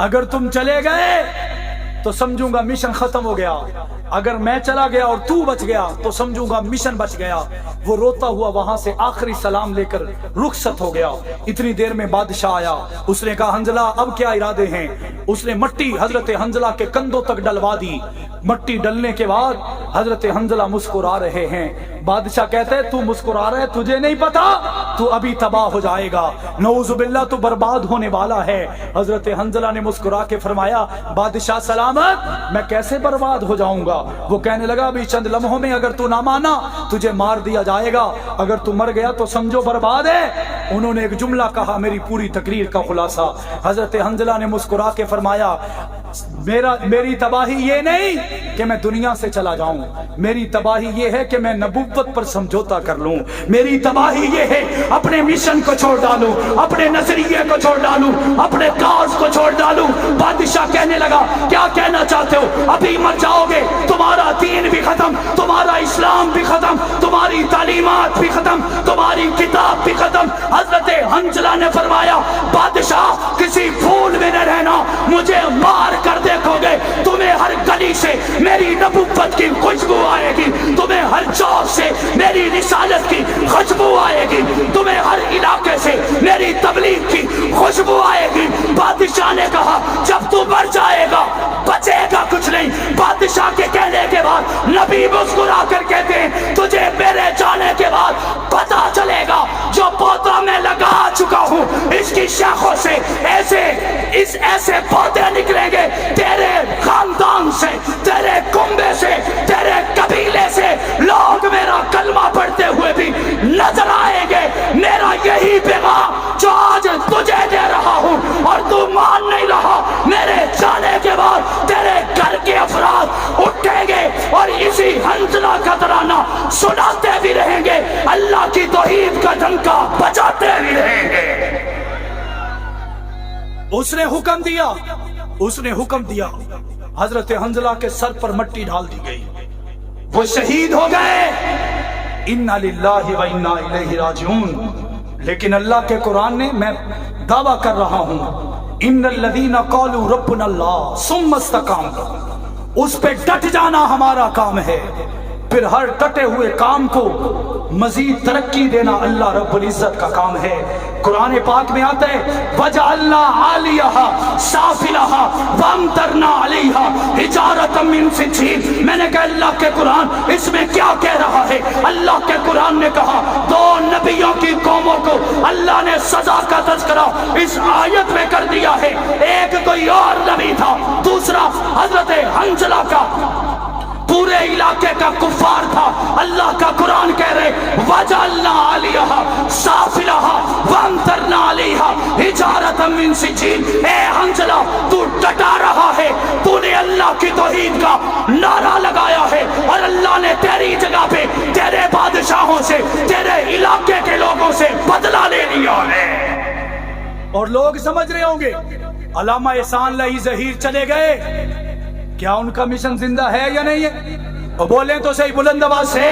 अगर तुम चले गए तो समझूंगा मिशन खत्म हो गया, अगर मैं चला गया और तू बच गया तो समझूंगा मिशन बच गया। वो रोता हुआ वहां से आखिरी सलाम लेकर रुखसत हो गया। इतनी देर में बादशाह आया, उसने कहा हंजला अब क्या इरादे हैं? उसने मट्टी हजरत हंजला के कंधों तक डलवा दी। मट्टी डलने के बाद हजरत हंजला मुस्कुरा रहे हैं। बादशाह कहते हैं तू मुस्कुरा रहा है, तुझे नहीं पता तू अभी तबाह हो जाएगा, नऊजुबिल्लाह तू बर्बाद होने वाला है। हजरत हंजला ने मुस्कुरा के फरमाया बादशाह सलामत, मैं कैसे बर्बाद हो जाऊंगा? वो कहने लगा अभी चंद लम्हों में अगर तू ना माना तुझे मार दिया जाएगा, अगर तू मर गया तो समझो बर्बाद है। उन्होंने एक जुमला कहा, मेरी पूरी तकरीर का खुलासा। हजरत हंजला ने मुस्कुरा के फरमाया मेरी तबाही ये नहीं कि मैं दुनिया से चला जाऊं, मेरी तबाही ये है कि मैं नबुव्वत पर समझौता कर लूं, मेरी तबाही ये है अपने मिशन को छोड़ डालूं, अपने नजरिए को छोड़ डालूं, अपने काज को छोड़ डालूं। बादशाह कहने लगा क्या कहना चाहते हो? अभी मर जाओगे, तुम्हारा दीन भी खत्म, तुम्हारा इस्लाम भी खत्म, तुम्हारी तालीमात भी खत्म, तुम्हारी किताब भी खत्म। हजरत हंजला ने फरमाया बादशाह किसी भूल में न रहना, मुझे मार कर देखोगे तुम्हें हर गली से मेरी नबुव्वत की खुशबू आएगी, तुम्हें हर चौक से मेरी रिसालत की खुशबू आएगी, तुम्हें हर इलाके से मेरी तबलीग की खुशबू आएगी। बादशाह ने कहा जब तू मर जाएगा बचेगा कुछ नहीं। बादशाह के कहने के बाद नबी मुस्कुरा कर कहते हैं तुझे मेरे जाने के बाद पता चलेगा जो पौधा मैं लगा चुका हूँ इसकी शाखों से ऐसे पौधे निकलेंगे तेरे खानदान से, तेरे कुंबे से, तेरे कबीले से लोग मेरा कलमा पढ़ते हुए भी नजर आएंगे। मेरा यही पैगाम जो आज तुझे दे रहा हूँ और तू मान नहीं रहा, मेरे जाने के बाद तेरे घर के अफराद उठेंगे और इसी हंजला का तराना सुनाते भी रहेंगे, अल्लाह की तौहीद का डंका बजाते भी रहेंगे। उसने हुक्म दिया, हजरत हंजला के सर पर मट्टी डाल दी गई, वो शहीद हो गए। इन्ना लिल्लाहि व इन्ना इलैहि राजिऊन। लेकिन अल्लाह के कुरान ने, मैं दावा कर रहा हूं, इन्नल लज़ीना क़ालू रब्बुना अल्लाह सुम्मा इस्तक़ामू, उस पे डट जाना हमारा काम है, फिर हर डटे हुए काम को मजीद तरक्की देना अल्लाह रब्बुल इज्जत का काम है। कुरान पाक में आता है वजअलना आलियहा साफिलहा वअमतरना अलैहा हिजारतम मिन सिज्जील। मैंने कहा अल्लाह के कुरान इसमें क्या कह रहा है? अल्लाह के कुरान ने कहा दो नबियों की कौमों को अल्लाह ने सजा का तज़किरा इस आयत में कर दिया है। एक कोई और नबी था, दूसरा हजरत हंजला का पूरे इलाके का कुफार था। अल्लाह का कुरान कह रहे वजअलना आलियहा साफिलहा वअमतरना अलैहा हिजारतम मिन सिज्जील। ए हंजला तू डटा रहा है, तूने अल्लाह की तौहीद का नारा लगाया है और अल्लाह ने तेरी जगह पे तेरे बादशाहों से, तेरे इलाके के लोगों से बदला ले लिया है। और लोग समझ रहे होंगे अल्लामा एहसान लही ज़हीर चले गए, क्या उनका मिशन जिंदा है या नहीं है? और बोले तो सही बुलंद आवाज से,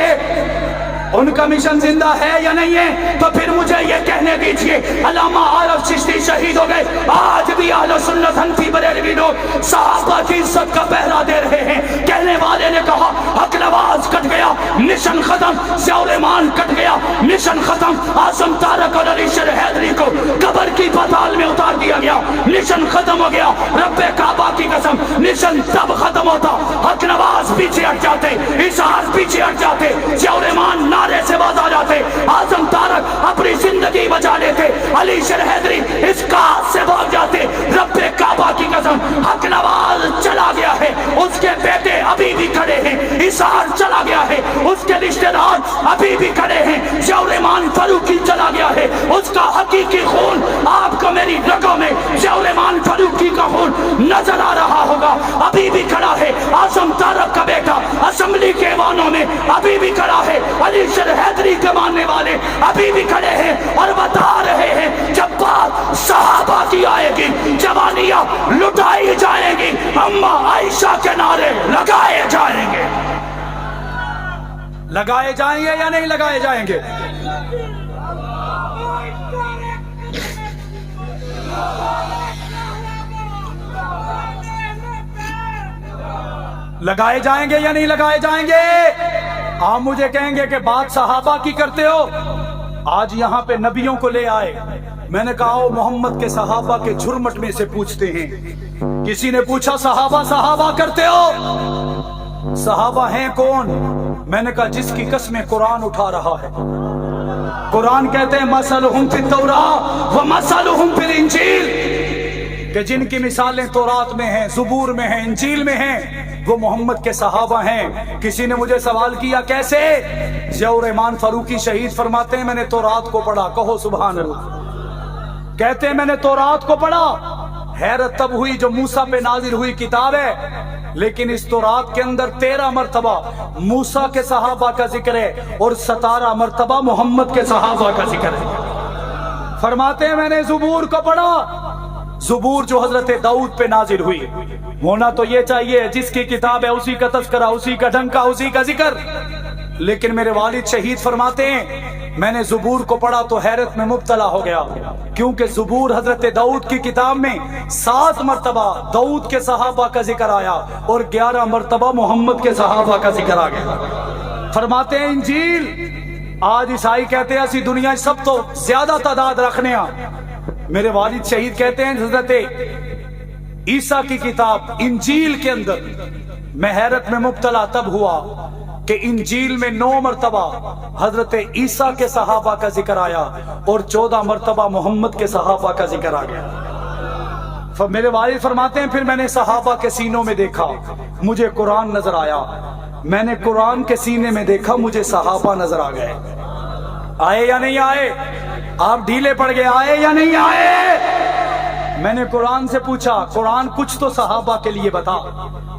उनका मिशन जिंदा है या नहीं है? तो फिर मुझे ये कहने दीजिए अल्लामा आरफ चिश्ती शहीद हो गए, आज भी अहले सुन्नत हनफी बरेलवी लोग सहाबा की इज्जत का पहरा दे रहे हैं। कहने वाले ने कहा हक नवाज कट गया, मिशन खत्म, ज़ियाउर-रहमान कट गया, मिशन खत्म, आज़म तारक और अली शेर हैदरी को कब्र की पाताल में उतार दिया गया, मिशन खत्म हो गया। रब्बे काबा की कसम मिशन तब खत्म होता हक नवाज पीछे हट जाते, इशार पीछे हट जाते, ज़ियाउर-रहमान नारे से बाज आ जाते, आज़म तारक अपनी जिंदगी बचा लेते, अली शेर हैदरी इस काज से भाग जाते। रब्बे काबा की कसम हक नवाज चला गया है, उसके बेटे अभी भी खड़े हैं, इशार चला गया है, उसके रिश्तेदार अभी भी खड़े हैं, ज़ियाउर-रहमान फारूकी चला गया है, उसका हकीकी खून आपको मेरी रगों में ज़ियाउर-रहमान फारूकी का खून नजर आ रहा होगा, अभी भी खड़ा शमली के वानों में अभी भी खड़ा है, अली शर हैदरी के मानने वाले अभी भी खड़े हैं और बता रहे हैं जब बात सहाबा की आएगी जवानियां लुटाई जाएंगी, अम्मा आयशा के नारे लगाए जाएंगे। लगाए जाएंगे या नहीं लगाए जाएंगे? लगाए जाएंगे या नहीं लगाए जाएंगे? आप मुझे कहेंगे कि बात सहाबा की करते हो, आज यहां पे नबियों को ले आए। मैंने कहा ओ मोहम्मद के सहाबा के झुरमट में से पूछते हैं। किसी ने पूछा सहाबा सहाबा करते हो, सहाबा हैं कौन? मैंने कहा जिसकी कसमें कुरान उठा रहा है। कुरान कहते हैं मसलहुम फित तौरात व मसलहुम फिल इंजील, कि जिनकी मिसालें तौरात में हैं, ज़बूर में हैं, इंजील में हैं, वो मोहम्मद के सहाबा हैं। किसी ने मुझे सवाल किया कैसे? ज़ियाउर रहमान फारूकी शहीद फरमाते हैं मैंने तौरात को पढ़ा, कहो सुभान अल्लाह। कहते हैं मैंने तौरात को पढ़ा, हैरत तब हुई जो मूसा पे नाजिल हुई किताब है, लेकिन इस तौरात के अंदर 13 मरतबा मूसा के सहाबा का जिक्र है और 17 मरतबा मोहम्मद के सहाबा का जिक्र है। फरमाते हैं मैंने ज़बूर को पढ़ा, ज़बूर जो हजरत दाऊद पे नाजिल हुई, होना तो ये चाहिए जिसकी किताब है उसी का तज़किरा, उसी का ढंका, उसी का जिक्र। लेकिन मेरे वालिद शहीद फरमाते हैं मैंने ज़बूर को पढ़ा तो हैरत में मुब्तला हो गया, क्योंकि ज़बूर हजरत दाऊद की किताब में 7 मरतबा दाऊद के सहाबा का जिक्र आया और 11 मरतबा मोहम्मद के सहाबा का जिक्र आ गया। फरमाते हैं इंजील, आज ईसाई कहते हैं ऐसी दुनिया सब तो ज्यादा तादाद रखने आ। मेरे वालिद शहीद कहते हैं हजरत ईसा की किताब इंजील के अंदर मैं हैरत में मुब्तला तब हुआ कि इंजील में 9 मरतबा हजरत ईसा के सहाबा का जिक्र आया और 14 मरतबा मोहम्मद के सहाबा का जिक्र आ गया। मेरे वालिद फरमाते हैं फिर मैंने सहाबा के सीनों में देखा, मुझे कुरान नजर आया। मैंने कुरान के सीने में देखा, मुझे सहाबा नजर आ गए। आए या नहीं आए? आप ढीले पड़ गए, आए या नहीं आए? मैंने कुरान से पूछा कुरान कुछ तो सहाबा के लिए बता।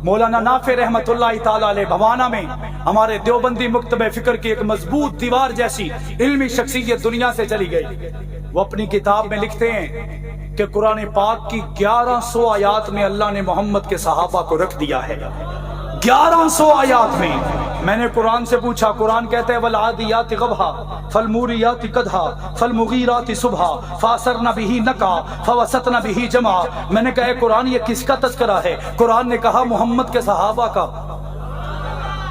मौलाना नाफे रहमतुल्लाह ताला अलैह भवाना में हमारे देवबंदी मुक्तबे फिक्र की एक मजबूत दीवार जैसी इल्मी शख्सियत दुनिया से चली गई। वो अपनी किताब में लिखते हैं कि कुरान पाक की 1100 आयात में अल्लाह ने मोहम्मद के सहाबा को रख दिया है। 1100 आयात में। मैंने कुरान से पूछा, कुरान कहते हैं वल आदियाति ग़बहा फल मूरियाति कदहा फल मुगीराति सुबहा फासरना बिही नका फवसतना बिही जमा। मैंने कहा कुरान ये किसका तज़किरा है? कुरान ने कहा मोहम्मद के सहाबा का।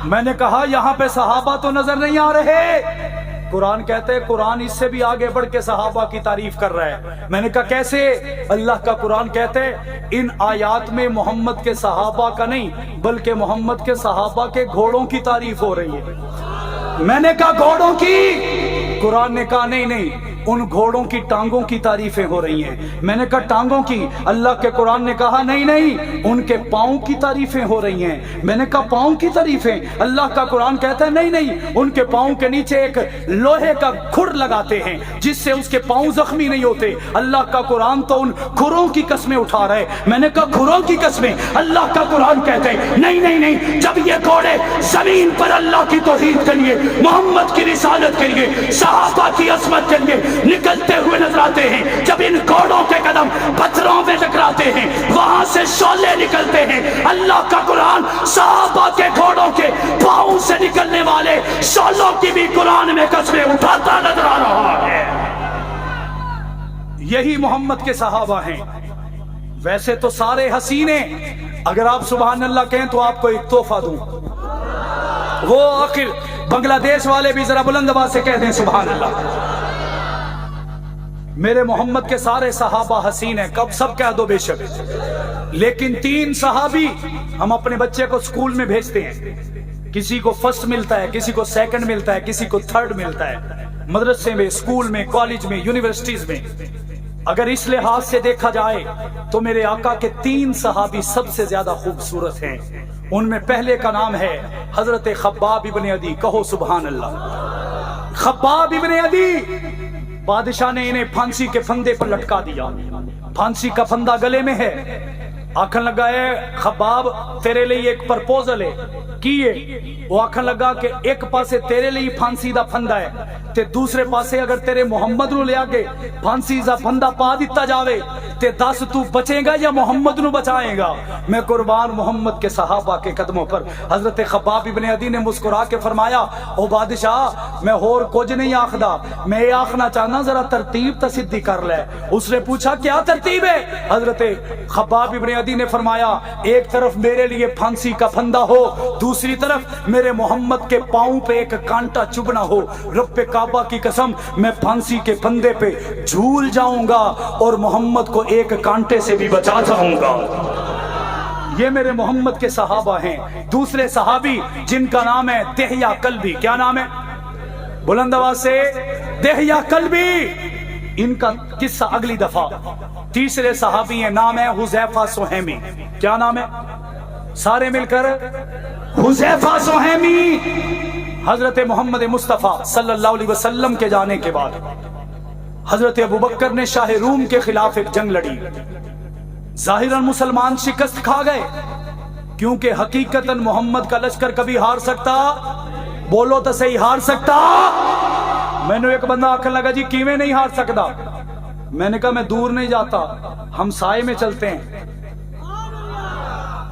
मैंने कहा यहाँ पे सहाबा तो नजर नहीं आ रहे। कुरान कहते हैं कुरान इससे भी आगे बढ़ के सहाबा की तारीफ कर रहा है। मैंने कहा कैसे? अल्लाह का कुरान कहते हैं इन आयात में मोहम्मद के सहाबा का नहीं बल्कि मोहम्मद के सहाबा के घोड़ों की तारीफ हो रही है। मैंने कहा घोड़ों की? कुरान ने कहा नहीं नहीं, उन घोड़ों की टांगों की तारीफें हो रही हैं। मैंने कहा टांगों की? अल्लाह के कुरान ने कहा नहीं नहीं, उनके पाँव की तारीफें हो रही हैं। मैंने कहा पाँव की तारीफें? अल्लाह का कुरान कहता है नहीं नहीं, उनके पाँव के नीचे एक लोहे का खुर लगाते हैं जिससे उसके पाँव जख्मी नहीं होते। अल्लाह का कुरान तो उन खुरों की कस्में उठा रहा है। मैंने कहा खुरों की कस्में? अल्लाह का कुरान कहते हैं नहीं नहीं नहीं, जब ये घोड़े जमीन पर अल्लाह की तौहीद के लिए, मोहम्मद की रिसालत के लिए, सहाबा की असमत के लिए निकलते हुए नजर आते हैं, जब इन घोड़ों के कदम पत्थरों में टकराते हैं वहां से शोले निकलते हैं। अल्लाह का कुरान सहाबा के घोड़ों के पांव से निकलने वाले शोलों की भी कुरान में कस्में उठाता नजर आ रहा है। यही मोहम्मद के सहाबा हैं। वैसे तो सारे हसीने, अगर आप सुभान अल्लाह कहें तो आपको एक तोहफा दूं। वो आखिर बांग्लादेश वाले भी जरा बुलंद आवाज से कह दें सुभान अल्लाह। मेरे मोहम्मद के सारे सहाबा हसीन हैं, कब सब कह दो बेशक, लेकिन 3 सहाबी हम अपने बच्चे को स्कूल में भेजते हैं। किसी को फर्स्ट मिलता है, किसी को सेकंड मिलता है, किसी को थर्ड मिलता है, मदरसे में, स्कूल में, कॉलेज में, यूनिवर्सिटीज में। अगर इस लिहाज से देखा जाए तो मेरे आका के 3 सहाबी सबसे ज्यादा खूबसूरत हैं। उनमें पहले का नाम है हजरत खब्बाब इब्न अदी, कहो सुभान अल्लाह। खब्बाब इब्न अदी, बादशाह ने इन्हें फांसी के फंदे पर लटका दिया। फांसी का फंदा गले में है। आखन लगा है खब्बाब तेरे लिए एक प्रपोजल है, کیے وہ آکھن لگا کہ ایک پاسے تیرے لیے پھانسی دا پھندا ہے تے دوسرے پاسے اگر تیرے محمد نو لیا کے پھانسی دا پھندا پا دیتا جاوے تے دس تو بچے گا یا محمد نو بچائے گا؟ میں قربان محمد کے صحابہ کے قدموں پر۔ حضرت خباب ابن عدی نے مسکرا کے فرمایا او بادشاہ میں اور کچھ نہیں آخدا، میں یہ آخنا چاہنا ذرا ترتیب تا سدھی کر لے۔ اس نے پوچھا کیا ترتیب ہے؟ حضرت خباب ابن عدی نے فرمایا ایک طرف میرے لیے پھانسی کا پھندا ہو، دوسری طرف میرے محمد کے پاؤں پہ ایک کانٹا چبھنا ہو، رب کعبہ کی قسم میں پھانسی کے پھندے پہ جھول جاؤں گا اور محمد کو ایک کانٹے سے بھی بچا جاؤں گا۔ یہ میرے محمد کے صحابہ ہیں۔ دوسرے صحابی جن کا نام ہے دہیا کلبی، کیا نام ہے؟ بلند آواز سے دہیا کلبی، ان کا قصہ اگلی دفعہ۔ تیسرے صحابی ہیں، نام ہے حذیفہ سہیمی، کیا نام ہے؟ سارے مل کر حذیفہ سہیمی۔ حضرت محمد مصطفیٰ صلی اللہ علیہ وسلم کے جانے کے بعد حضرت ابوبکر نے شاہ روم کے خلاف ایک جنگ لڑی۔ ظاہراً مسلمان شکست کھا گئے، کیونکہ حقیقتاً محمد کا لشکر کبھی ہار سکتا؟ بولو تو صحیح، ہار سکتا؟ میں نے ایک بندہ آکھن لگا جی کیویں نہیں ہار سکتا؟ میں نے کہا میں دور نہیں جاتا، ہم سائے میں چلتے ہیں،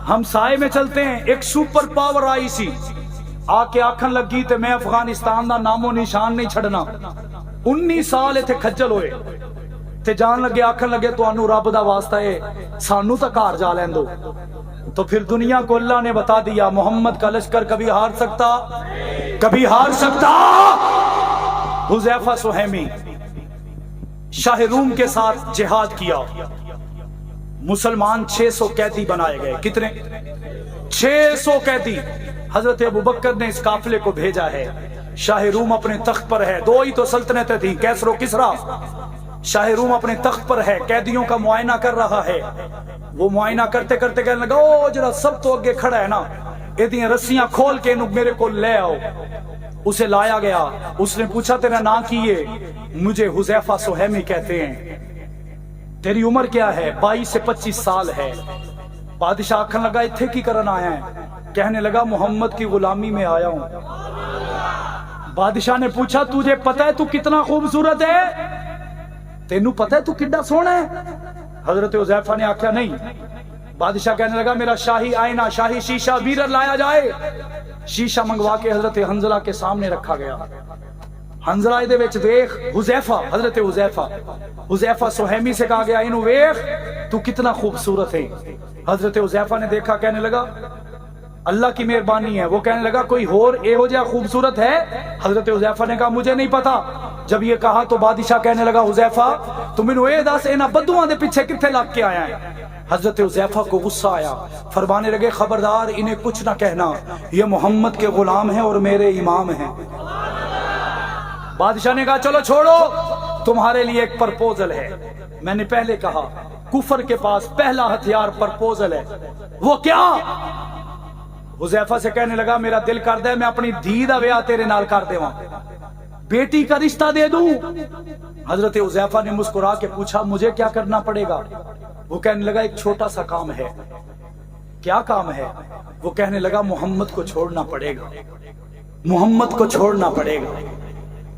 ہم سائے میں چلتے ہیں۔ ایک سپر پاور آئی سی آ کے آکھن لگی تے میں افغانستان دا نام و نشان نہیں چھڑنا۔ 19 سال اتنے کھجل ہوئے تے جان لگے آکھن لگے تانوں رب دا واسطہ ہے سانو تا گھر جا لین دو۔ تو پھر دنیا کو اللہ نے بتا دیا محمد کا لشکر کبھی ہار سکتا؟ کبھی ہار سکتا؟ حذیفہ سہیمی شاہ روم کے ساتھ جہاد کیا، مسلمان 600 قیدی بنائے گئے۔ کتنے؟ 600 قیدی۔ حضرت ابوبکر نے اس قافلے کو بھیجا ہے۔ شاہ روم اپنے تخت پر ہے، دو ہی تو سلطنتیں تھیں، کیسر و کسریٰ۔ شاہ روم اپنے تخت پر ہے، قیدیوں کا معائنہ کر رہا ہے۔ وہ معائنہ کرتے کرتے کہنے لگا او جرا سب تو اگے کھڑا ہے نا، یہ رسیاں کھول کے میرے کو لے آؤ۔ اسے لایا گیا، اس نے پوچھا تیرا نام کی ہے؟ مجھے حذیفہ سہیمی کہتے ہیں۔ تیری عمر کیا ہے؟ 22 سے 25 سال ہے۔ بادشاہ آکھن لگا اتھے کی کرن آیا ہے؟ کہنے لگا محمد کی غلامی میں آیا ہوں۔ بادشاہ نے پوچھا تجھے پتہ ہے تو کتنا خوبصورت ہے؟ تینوں پتہ ہے تو کتنا سونا ہے؟ حضرت حذیفہ نے آکھا نہیں۔ بادشاہ کہنے لگا میرا شاہی آئینہ، شاہی شیشہ ویرر لایا جائے۔ شیشہ منگوا کے حضرت حنظلہ کے سامنے رکھا گیا۔ حنظلہ دے وچ ویکھ حذیفہ، حضرت حذیفہ سہیمی سے کہا گیا اینو ویکھ تو کتنا خوبصورت ہے۔ حضرت حذیفہ نے دیکھا، کہنے لگا اللہ کی مہربانی ہے۔ وہ کہنے لگا کوئی اور ایہو جہا خوبصورت ہے؟ حضرت حذیفہ نے کہا مجھے نہیں پتا۔ جب یہ کہا تو بادشاہ کہنے لگا حذیفہ تو مینوں اے دس انہاں بدوؤں دے پیچھے کتنے لگ کے آیا ہے؟ حضرت حذیفہ کو غصہ آیا، فرمانے لگے خبردار انہیں کچھ نہ کہنا، یہ محمد کے غلام ہیں اور میرے امام ہیں۔ بادشاہ نے کہا چلو چھوڑو، تمہارے لیے ایک پرپوزل ہے۔ میں نے پہلے کہا کفر کے پاس پہلا ہتھیار پرپوزل ہے۔ وہ کیا؟ حذیفہ سے کہنے لگا میرا دل کردا ہے میں اپنی دھی دا بیاہ تیرے نال کر دیواں، بیٹی کا رشتہ دے دوں۔ حضرت حذیفہ نے مسکرا کے پوچھا مجھے کیا کرنا پڑے گا؟ وہ کہنے لگا ایک چھوٹا سا کام ہے۔ کیا کام ہے؟ وہ کہنے لگا محمد کو چھوڑنا پڑے گا، محمد کو چھوڑنا پڑے گا۔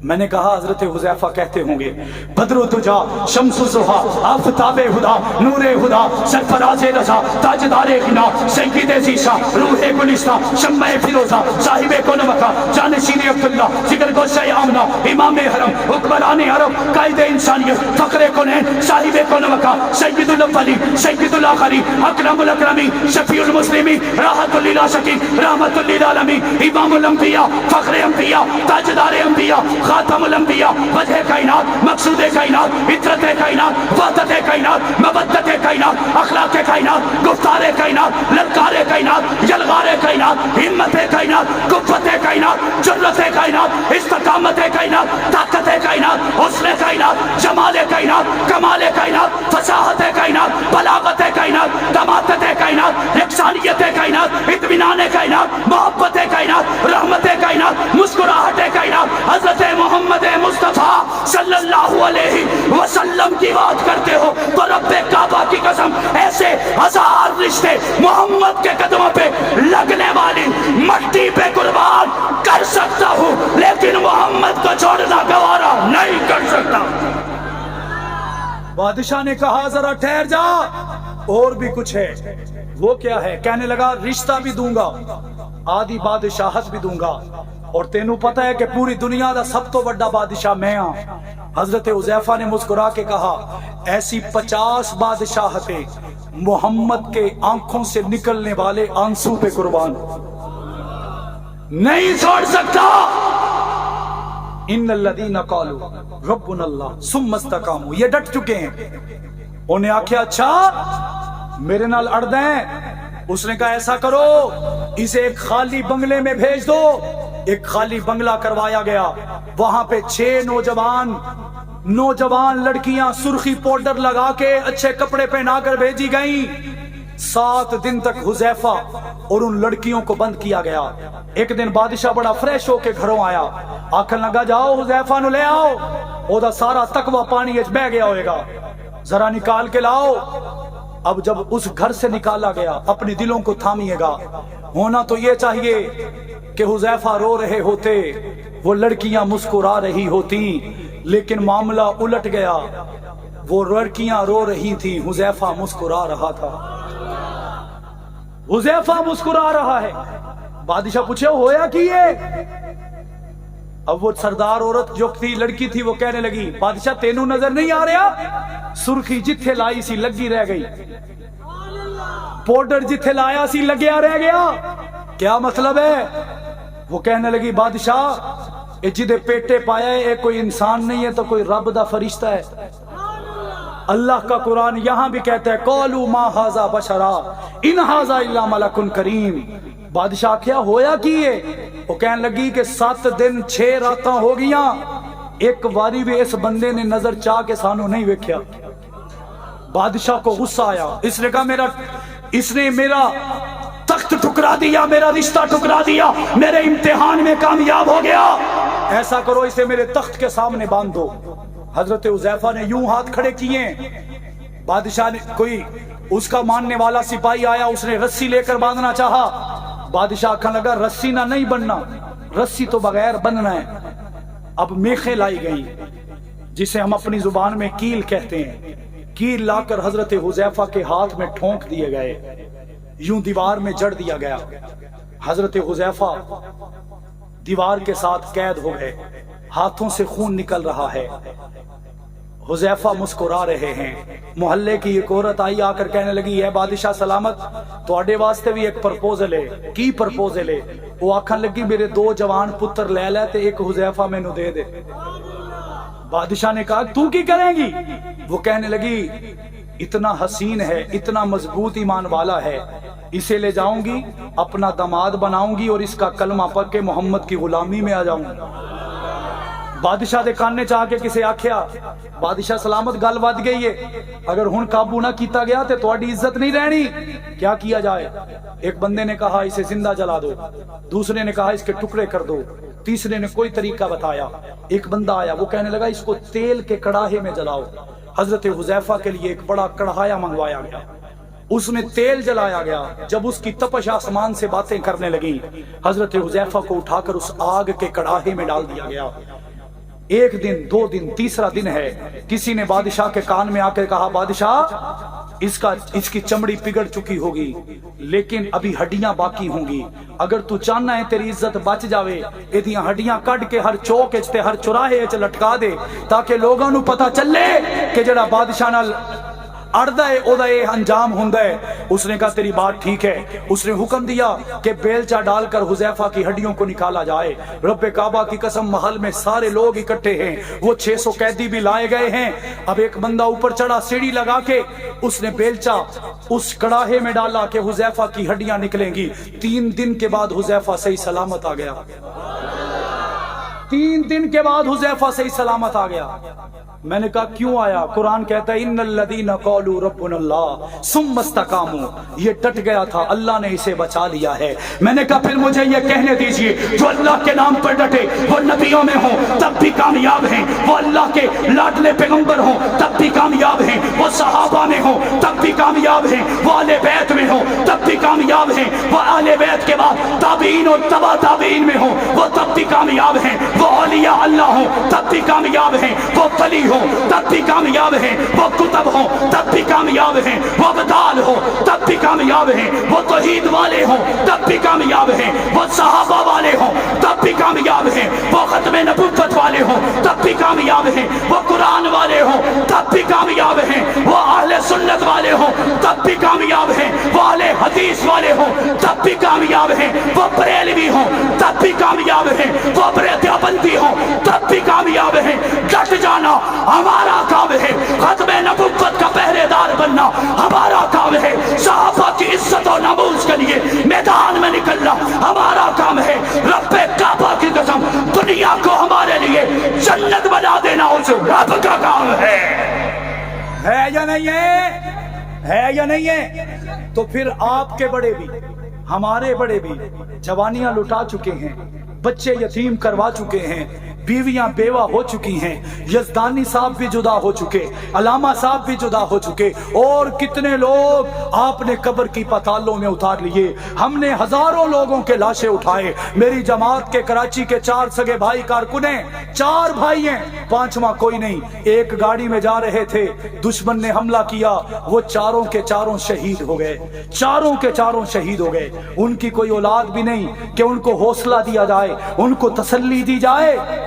میں نے کہا حضرت حذیفہ کہتے ہوں گے بدر الدجا شمس الضحیٰ آفتاب خدا نور خدا سرفراز رضا تاجدار غنا سید ذیشا روح گلستہ شمع فیروزہ صاحب کون مکہ جانشین عبداللہ جگر گوشہ آمنہ امام حرم حکمران عرب قائد انسانیت فخر کونین صاحب کون مکہ سید الاولین سید الآخرین اکرم الاکرمین شفیع المسلمین راحت للعاشقین رحمت للعالمین امام الانبیاء فخر انبیاء تاجدار انبیاء خاتم الانبیاء وجہ کائنات مقصود کائنات عطرت کائنات وحدت کائنات مودت کائنات اخلاق کائنات گفتار کائنات للکار کائنات یلغار کائنات ہمت کائنات قوت کائنات جرت کائنات استقامت کائنات طاقت کائنات حسن کائنات جمال کائنات کمال کائنات فصاحت کائنات بلاغت کائنات تماتت کائنات یکسانیت کائنات اطمینان کائنات محبت کائنات رحمت کائنات مسکراہٹ کائنات कायनात हजरत मोहम्मद मुस्तफा सल्लल्लाहु अलैहि वसल्लम की बात करते हो तो रब्बे काबा की कसम ऐसे हजार रिश्ते मोहम्मद के कदमों पे लगने वाली मट्टी पे कुर्बान कर सकता हूँ, लेकिन मोहम्मद को छोड़ना गवारा नहीं कर सकता। बादशाह ने कहा जरा ठहर जा, और भी कुछ है। वो क्या है? कहने लगा रिश्ता भी दूंगा, आदि बादशाहत भी दूंगा, और तेनू पता है कि पूरी दुनिया का सब तो बड़ा बादशाह मैं हाँ। हजरत हुज़ैफा ने मुस्कुरा के कहा ऐसी 50 बादशाहतें मोहम्मद के आंखों से निकलने वाले आंसू पे कुर्बान नहीं छोड़ सकता। इन्नल्लज़ीना क़ालू रब्बुनल्लाह सुम्मा इस्तक़ामू, ये डट चुके हैं। उन्हें आख्या अच्छा मेरे नाल अड़दे हैं। उसने कहा ऐसा करो इसे एक खाली बंगले में भेज दो। एक खाली बंगला करवाया गया, वहां पे 6 नौजवान लड़कियां सुर्खी पाउडर लगा के अच्छे कपड़े पहना कर भेजी गईं। 7 दिन तक हुज़ैफा और उन लड़कियों को बंद किया गया। एक दिन बादशाह बड़ा फ्रेश होके घरों आया, आखन लगा जाओ हुज़ैफा नु ले आओ, ओदा सारा तकवा पानी विच बह गया होएगा, जरा निकाल के लाओ। अब जब उस घर से निकाला गया अपने दिलों को थामिएगा। होना तो ये चाहिए कि हुज़ैफा रो रहे होते, वो लड़कियां मुस्कुरा रही होती, लेकिन मामला उलट गया। वो लड़कियां रो रही थी, हुज़ैफा मुस्कुरा रहा था। हुज़ैफा मुस्कुरा रहा है। बादशाह पूछे होया की ये? अब वो सरदार औरत जो थी, लड़की थी, वो कहने लगी बादशाह तेनू नजर नहीं आ रहा, सुर्खी जिथे लाई सी लगी रह गई, पाउडर जिथे लाया सी लग्या रह गया। क्या मतलब है? वो कहने लगी बादशाह ये जिदे पेटे पाया है, कोई इंसान नहीं है तो कोई रब दा फरिश्ता है। अल्लाह का कुरान यहां भी कहता है कौलू मा हाजा बशरा इन हाजा इल्ला मलकुन करीम। बादशाह क्या होया की है? वो कहने लगी कि 7 दिन 6 रातां हो गईयां, एक बारी भी इस बंदे ने नजर चाह के सानू नहीं वेख्या। बादशाह को गुस्सा आया। इसने कहा इसने मेरा तख्त ठुकरा दिया, मेरा रिश्ता ठुकरा दिया, मेरे इम्तिहान में कामयाब हो गया। ऐसा करो इसे मेरे तख्त के सामने बांध दो। हजरत हुज़ैफा ने यूं हाथ खड़े किए। बादशाह ने कोई उसका मानने वाला सिपाही आया, उसने रस्सी लेकर बांधना चाहा। बादशाह कहने लगा रस्सी ना नहीं बनना, रस्सी तो बगैर बनना है। अब मेखें लाई गई जिसे हम अपनी जुबान में कील कहते हैं। कील लाकर हजरत हुज़ैफा के हाथ में ठोंक दिए गए, यूं दीवार में जड़ दिया गया। हजरत हुज़ैफा दीवार के साथ कैद हो गए, हाथों से खून निकल रहा है। हुज़ैफा मुस्कुरा रहे हैं। मोहल्ले की एक औरत आई, आकर कहने लगी है बादशाह सलामत, तुहाडे वास्ते भी एक प्रपोजल है। की प्रपोजल है? वो आखन लगी मेरे 2 जवान पुत्र ले ले ते एक हुज़ैफा मैनू दे दे। बादशाह ने कहा तू की करेंगी? वो कहने लगी इतना हसीन है, इतना मजबूत ईमान वाला है, इसे ले जाऊंगी, अपना दामाद बनाऊंगी और इसका कलमा पढ़ के मोहम्मद की गुलामी में आ जाऊंगी। बादशाह दे काने चाह के किसे आख्या बादशाह सलामत गल वध गई है, अगर हुण काबू ना किया गया तो तुहाडी इज्जत नहीं रहनी। क्या किया जाए? एक बंदे ने कहा इसे जिंदा जला दो, दूसरे ने कहा इसके टुकड़े कर दो, तीसरे ने कोई तरीका बताया। एक बंदा आया, वो कहने लगा इसको तेल के कड़ाहे में जलाओ। हजरत हुज़ैफा के लिए एक बड़ा कड़ाहा मंगवाया गया, उसमें तेल जलाया गया। जब उसकी तपश आसमान से बातें करने लगी, हजरत हुज़ैफा को उठाकर उस आग के कड़ाहे में डाल दिया गया। 1 दिन 2 दिन 3रा दिन है, किसी ने बादशाह के कान में आकर कहा बादशाह इसकी चमड़ी पिघल चुकी होगी, लेकिन अभी हड्डियां बाकी होंगी। अगर तू चाहना है तेरी इज्जत बच जावे, एदियां हड्डियां कट के हर चौक ते हर चौराहे च लटका दे, ताकि लोगों नू पता चले कि जड़ा बादशाह नाल अड़दा है ओदा ये अंजाम हुंदा है। उसने कहा तेरी बात ठीक है। उसने हुक्म दिया कि बेलचा डालकर हुज़ैफा की हड्डियों को निकाला जाए। रब्बे काबा की कसम महल में सारे लोग इकट्ठे हैं, वो 600 कैदी भी लाए गए हैं। अब एक बंदा ऊपर चढ़ा, सीढ़ी लगा के उसने बेलचा उस कड़ाहे में डाला कि हुज़ैफा की हड्डियां निकलेंगी। 3 दिन के बाद हुज़ैफा सही सलामत आ गया। 3 दिन के बाद हुज़ैफा सही सलामत आ गया। मैंने कहा क्यों आया? कुरान कहता है इन्नल्लज़ीना क़ालू रब्बुनल्लाह सुम्मा इस्तक़ामू, ये डट गया था, अल्लाह ने इसे बचा लिया है। मैंने कहा फिर मुझे ये कहने दीजिए, जो अल्लाह के नाम पर डटे वो नबियों में हो तब भी कामयाब हैं, वो अल्लाह के लाडले पैगंबर हो तब भी कामयाब हैं, वो सहाबा में हो तब भी कामयाब हैं, वो आले बैत में हो तब भी कामयाब हैं, वो आले बैत के बाद ताबीन और तबा ताबीन में हो वो तब भी कामयाब हैं, वो औलिया अल्लाह हो तब भी कामयाब हैं, वो वली हो तब भी कामयाब हैं, वो कुतब हो तब भी कामयाब हैं, वो अबदाल हो तब भी कामयाब हैं, वो तौहीद वाले हो तब भी कामयाब हैं, वो सहाबा वाले हो तब भी कामयाब हैं, वो खत्मे नबुव्वत वाले हो तब भी कामयाब हैं, वो कुरान वाले हो तब भी कामयाब हैं, वो अहले सुन्नत वाले हो तब भी कामयाब हैं, वो अहले हदीस वाले हो तब भी कामयाब हैं, वो बरेलवी हो तब भी कामयाब हैं, वो देवबंदी हो तब भी कामयाब हैं। डट जाना हमारा काम है, खत्मे नबुव्वत का पहरेदार बनना हमारा काम है, सहाबा की इज्जत और नमूज के लिए मैदान में निकलना हमारा काम है। रब्बे काबा की कसम, दुनिया को हमारे लिए जन्नत बना देना उस रब का काम है या नहीं है या नहीं है? तो फिर आपके बड़े भी हमारे बड़े भी जवानियां लुटा चुके हैं, बच्चे यतीम करवा चुके हैं, बीवियां बेवा हो चुकी हैं, यजदानी साहब भी जुदा हो चुके, अलामा साहब भी जुदा हो चुके, और कितने लोग आपने कब्र की पातालों में उतार लिए। हमने हजारों लोगों के लाशें उठाए। मेरी जमात के कराची के 4 सगे भाई कारकुने, 4 भाई हैं, 5वां कोई नहीं। एक गाड़ी में जा रहे थे, दुश्मन ने हमला किया, वो चारों के चारों शहीद हो गए, चारों के चारों शहीद हो गए। उनकी कोई औलाद भी नहीं कि उनको हौसला दिया जाए, उनको तसल्ली दी जाए।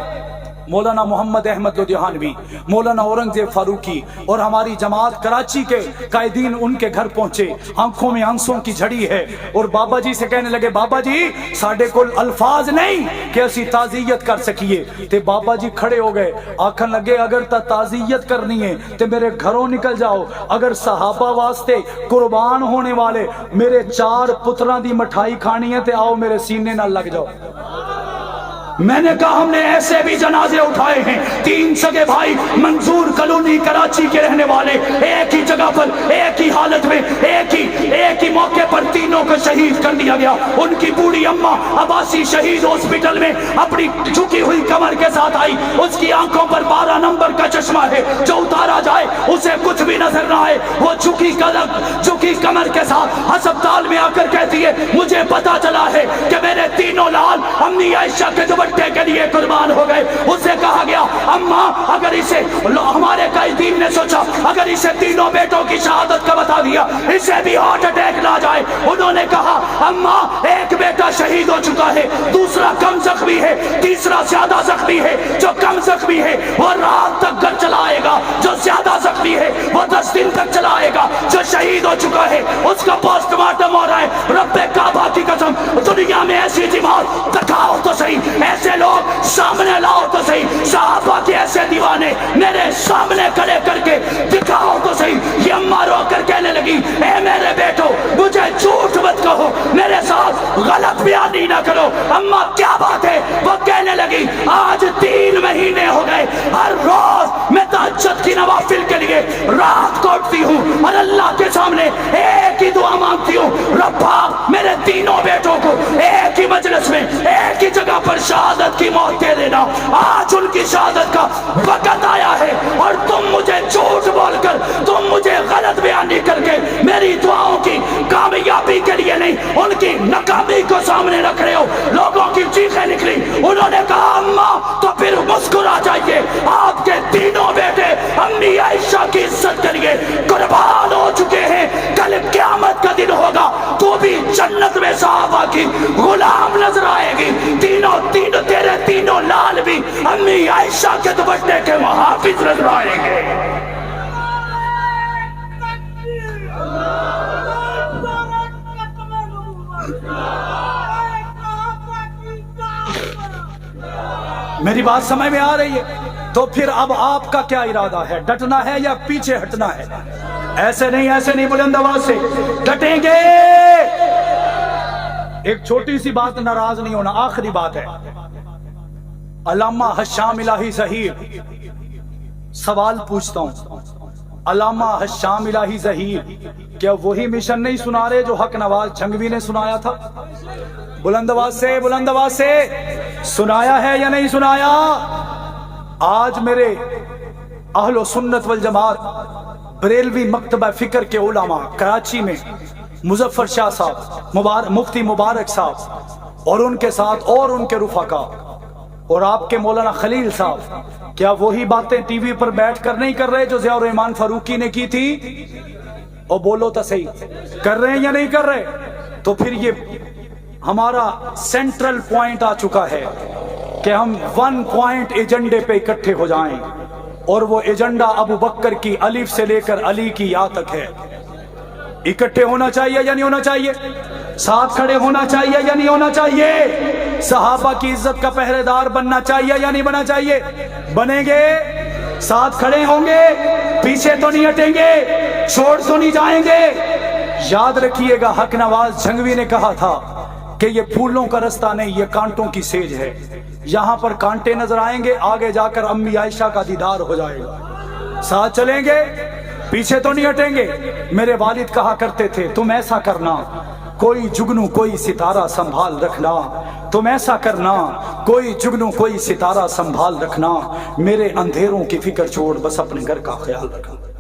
मौलाना मोहम्मद अहमद लुधियानवी, मौलाना औरंगजेब फारूकी और हमारी जमात कराची के कायदीन उनके घर पहुंचे, आंखों में आंसुओं की झड़ी है, और बाबा जी से कहने लगे, बाबा जी साढ़े को अल्फाज नहीं कि असी ताजियत कर सकिए। ते बाबा जी खड़े हो गए, आखन लगे अगर ताजियत करनी है तो मेरे घरों निकल जाओ, अगर सहाबा वास्ते कुर्बान होने वाले मेरे 4 पुत्रां दी मिठाई खानी है तो आओ मेरे सीने नाल लग जाओ। मैंने कहा हमने ऐसे भी जनाजे उठाए हैं। 3 सगे भाई मंजूर कॉलोनी कराची के रहने वाले, एक ही जगह पर एक ही हालत में एक ही मौके पर तीनों को शहीद कर दिया गया। उनकी बूढ़ी अम्मा अब्बासी शहीद हॉस्पिटल में अपनी झुकी हुई कमर के साथ आई, उसकी आंखों पर 12 नंबर का चश्मा है, जो उतारा जाए उसे कुछ भी नजर ना आए। वो झुकी कमर के साथ अस्पताल में आकर कहती है, मुझे पता चला है कि मेरे तीनों लाल अम्मी आयशा के दुपट्टे के लिए कुर्बान हो गए। उसे कहा गया, अम्मा अगर इसे, हमारे कायदीन ने सोचा अगर इसे तीनों बेटों की शहादत का बता दिया इसे भी हार्ट अटैक ना जाए। उन्होंने कहा, अम्मा एक बेटा शहीद हो चुका है, दूसरा कम जख्मी है, तीसरा ज्यादा जख्मी है। जो कम जख्मी है वो रात तक घर चलाएगा, जो ज्यादा जख्मी है वो 10 दिन तक चलाएगा। जो शहीद हो चुका है उसका पोस्टमार्टम हो रहा है। रब्बे काबा की कसम, दुनिया में ऐसी दिमाग दिखाओ तो सही, ऐसे लोग सामने लाओ तो सही, सहाबा के ऐसे दीवाने मेरे सामने खड़े करके दिखाओ तो सही। ये अम्मा रो कर कहने लगी, ए मेरे बेटो मुझे झूठ मत कहो, मेरे साथ गलत बयानी ना करो। अम्मा क्या बात है? वो कहने लगी, आज 3 महीने हो गए, हर रोज मैं तहज्जुद की नवाफिल के लिए रात को उठती हूँ और अल्लाह के सामने एक ही दुआ मांगती हूँ, रब्बा मेरे तीनों बेटों को एक ही मजलिस में एक ही जगह पर शहादत की मौत दे देना। आज उनकी शहादत का वक्त आया है और तुम मुझे झूठ बोलकर, तुम मुझे गलत बयानी करके मेरी दुआओं की कामयाबी के लिए नहीं, उनकी नाकामी को सामने रख रहे हो। लोगों की चीखें निकली, उन्होंने कहा, अम्मा तो फिर मुस्कुरा जाइए, आपके तीनों बेटे अम्मी आयशा की इज्जत के लिए कुर्बान हो चुके हैं। कल क़यामत का दिन होगा, तो भी जन्नत में सहाबा की गुलाम नजर आएगी। तीनों तेरे तीनों लाल भी अम्मी आयशा के दुपट्टे के मुहाफिज नजर आएंगे। मेरी बात समझ में आ रही है? तो फिर अब आपका क्या इरादा है? डटना है या पीछे हटना है? ऐसे नहीं बुलंद आवाज से डटेंगे। एक छोटी सी बात, नाराज नहीं होना, आखिरी बात है। अल्लामा हशाम इलाही ज़हीर सवाल पूछता हूं, अल्लामा हश्शाम इलाही ज़हीर क्या वही मिशन नहीं सुना रहे जो हक नवाज झंगवी ने सुनाया था? बुलंद आवाज से सुनाया है या नहीं सुनाया? आज मेरे अहलो सुन्नत वल जमात बरेलवी मकतबा फिक्र के उलमा कराची में मुजफ्फर शाह साहब, मुफ्ती मुबारक साहब और उनके साथ और उनके रुफाका और आपके मौलाना खलील साहब, क्या वही बातें टीवी पर बैठकर नहीं कर रहे जो ज़ियाउर रहमान फारूकी ने की थी? और बोलो तो सही, कर रहे हैं या नहीं कर रहे? तो फिर ये हमारा सेंट्रल पॉइंट आ चुका है कि हम 1 पॉइंट एजेंडे पे इकट्ठे हो जाएं, और वो एजेंडा अबू बकर की अलीफ से लेकर अली की या तक है। इकट्ठे होना चाहिए या नहीं होना चाहिए? साथ खड़े होना चाहिए या नहीं होना चाहिए? सहाबा की इज्जत का पहरेदार बनना चाहिए या नहीं बनना चाहिए? बनेंगे, साथ खड़े होंगे, पीछे तो नहीं हटेंगे, छोड़ तो नहीं जाएंगे। याद रखिएगा, हक नवाज झंगवी ने कहा था कि ये फूलों का रास्ता नहीं, ये कांटों की सेज है। यहां पर कांटे नजर आएंगे, आगे जाकर अम्मी आयशा का दीदार हो जाएगा। साथ चलेंगे, पीछे तो नहीं हटेंगे। मेरे वालिद कहा करते थे, तुम ऐसा करना, कोई जुगनू कोई सितारा संभाल रखना, तुम ऐसा करना, कोई जुगनू कोई सितारा संभाल रखना, मेरे अंधेरों की फिक्र छोड़ बस अपने घर का ख्याल रखना।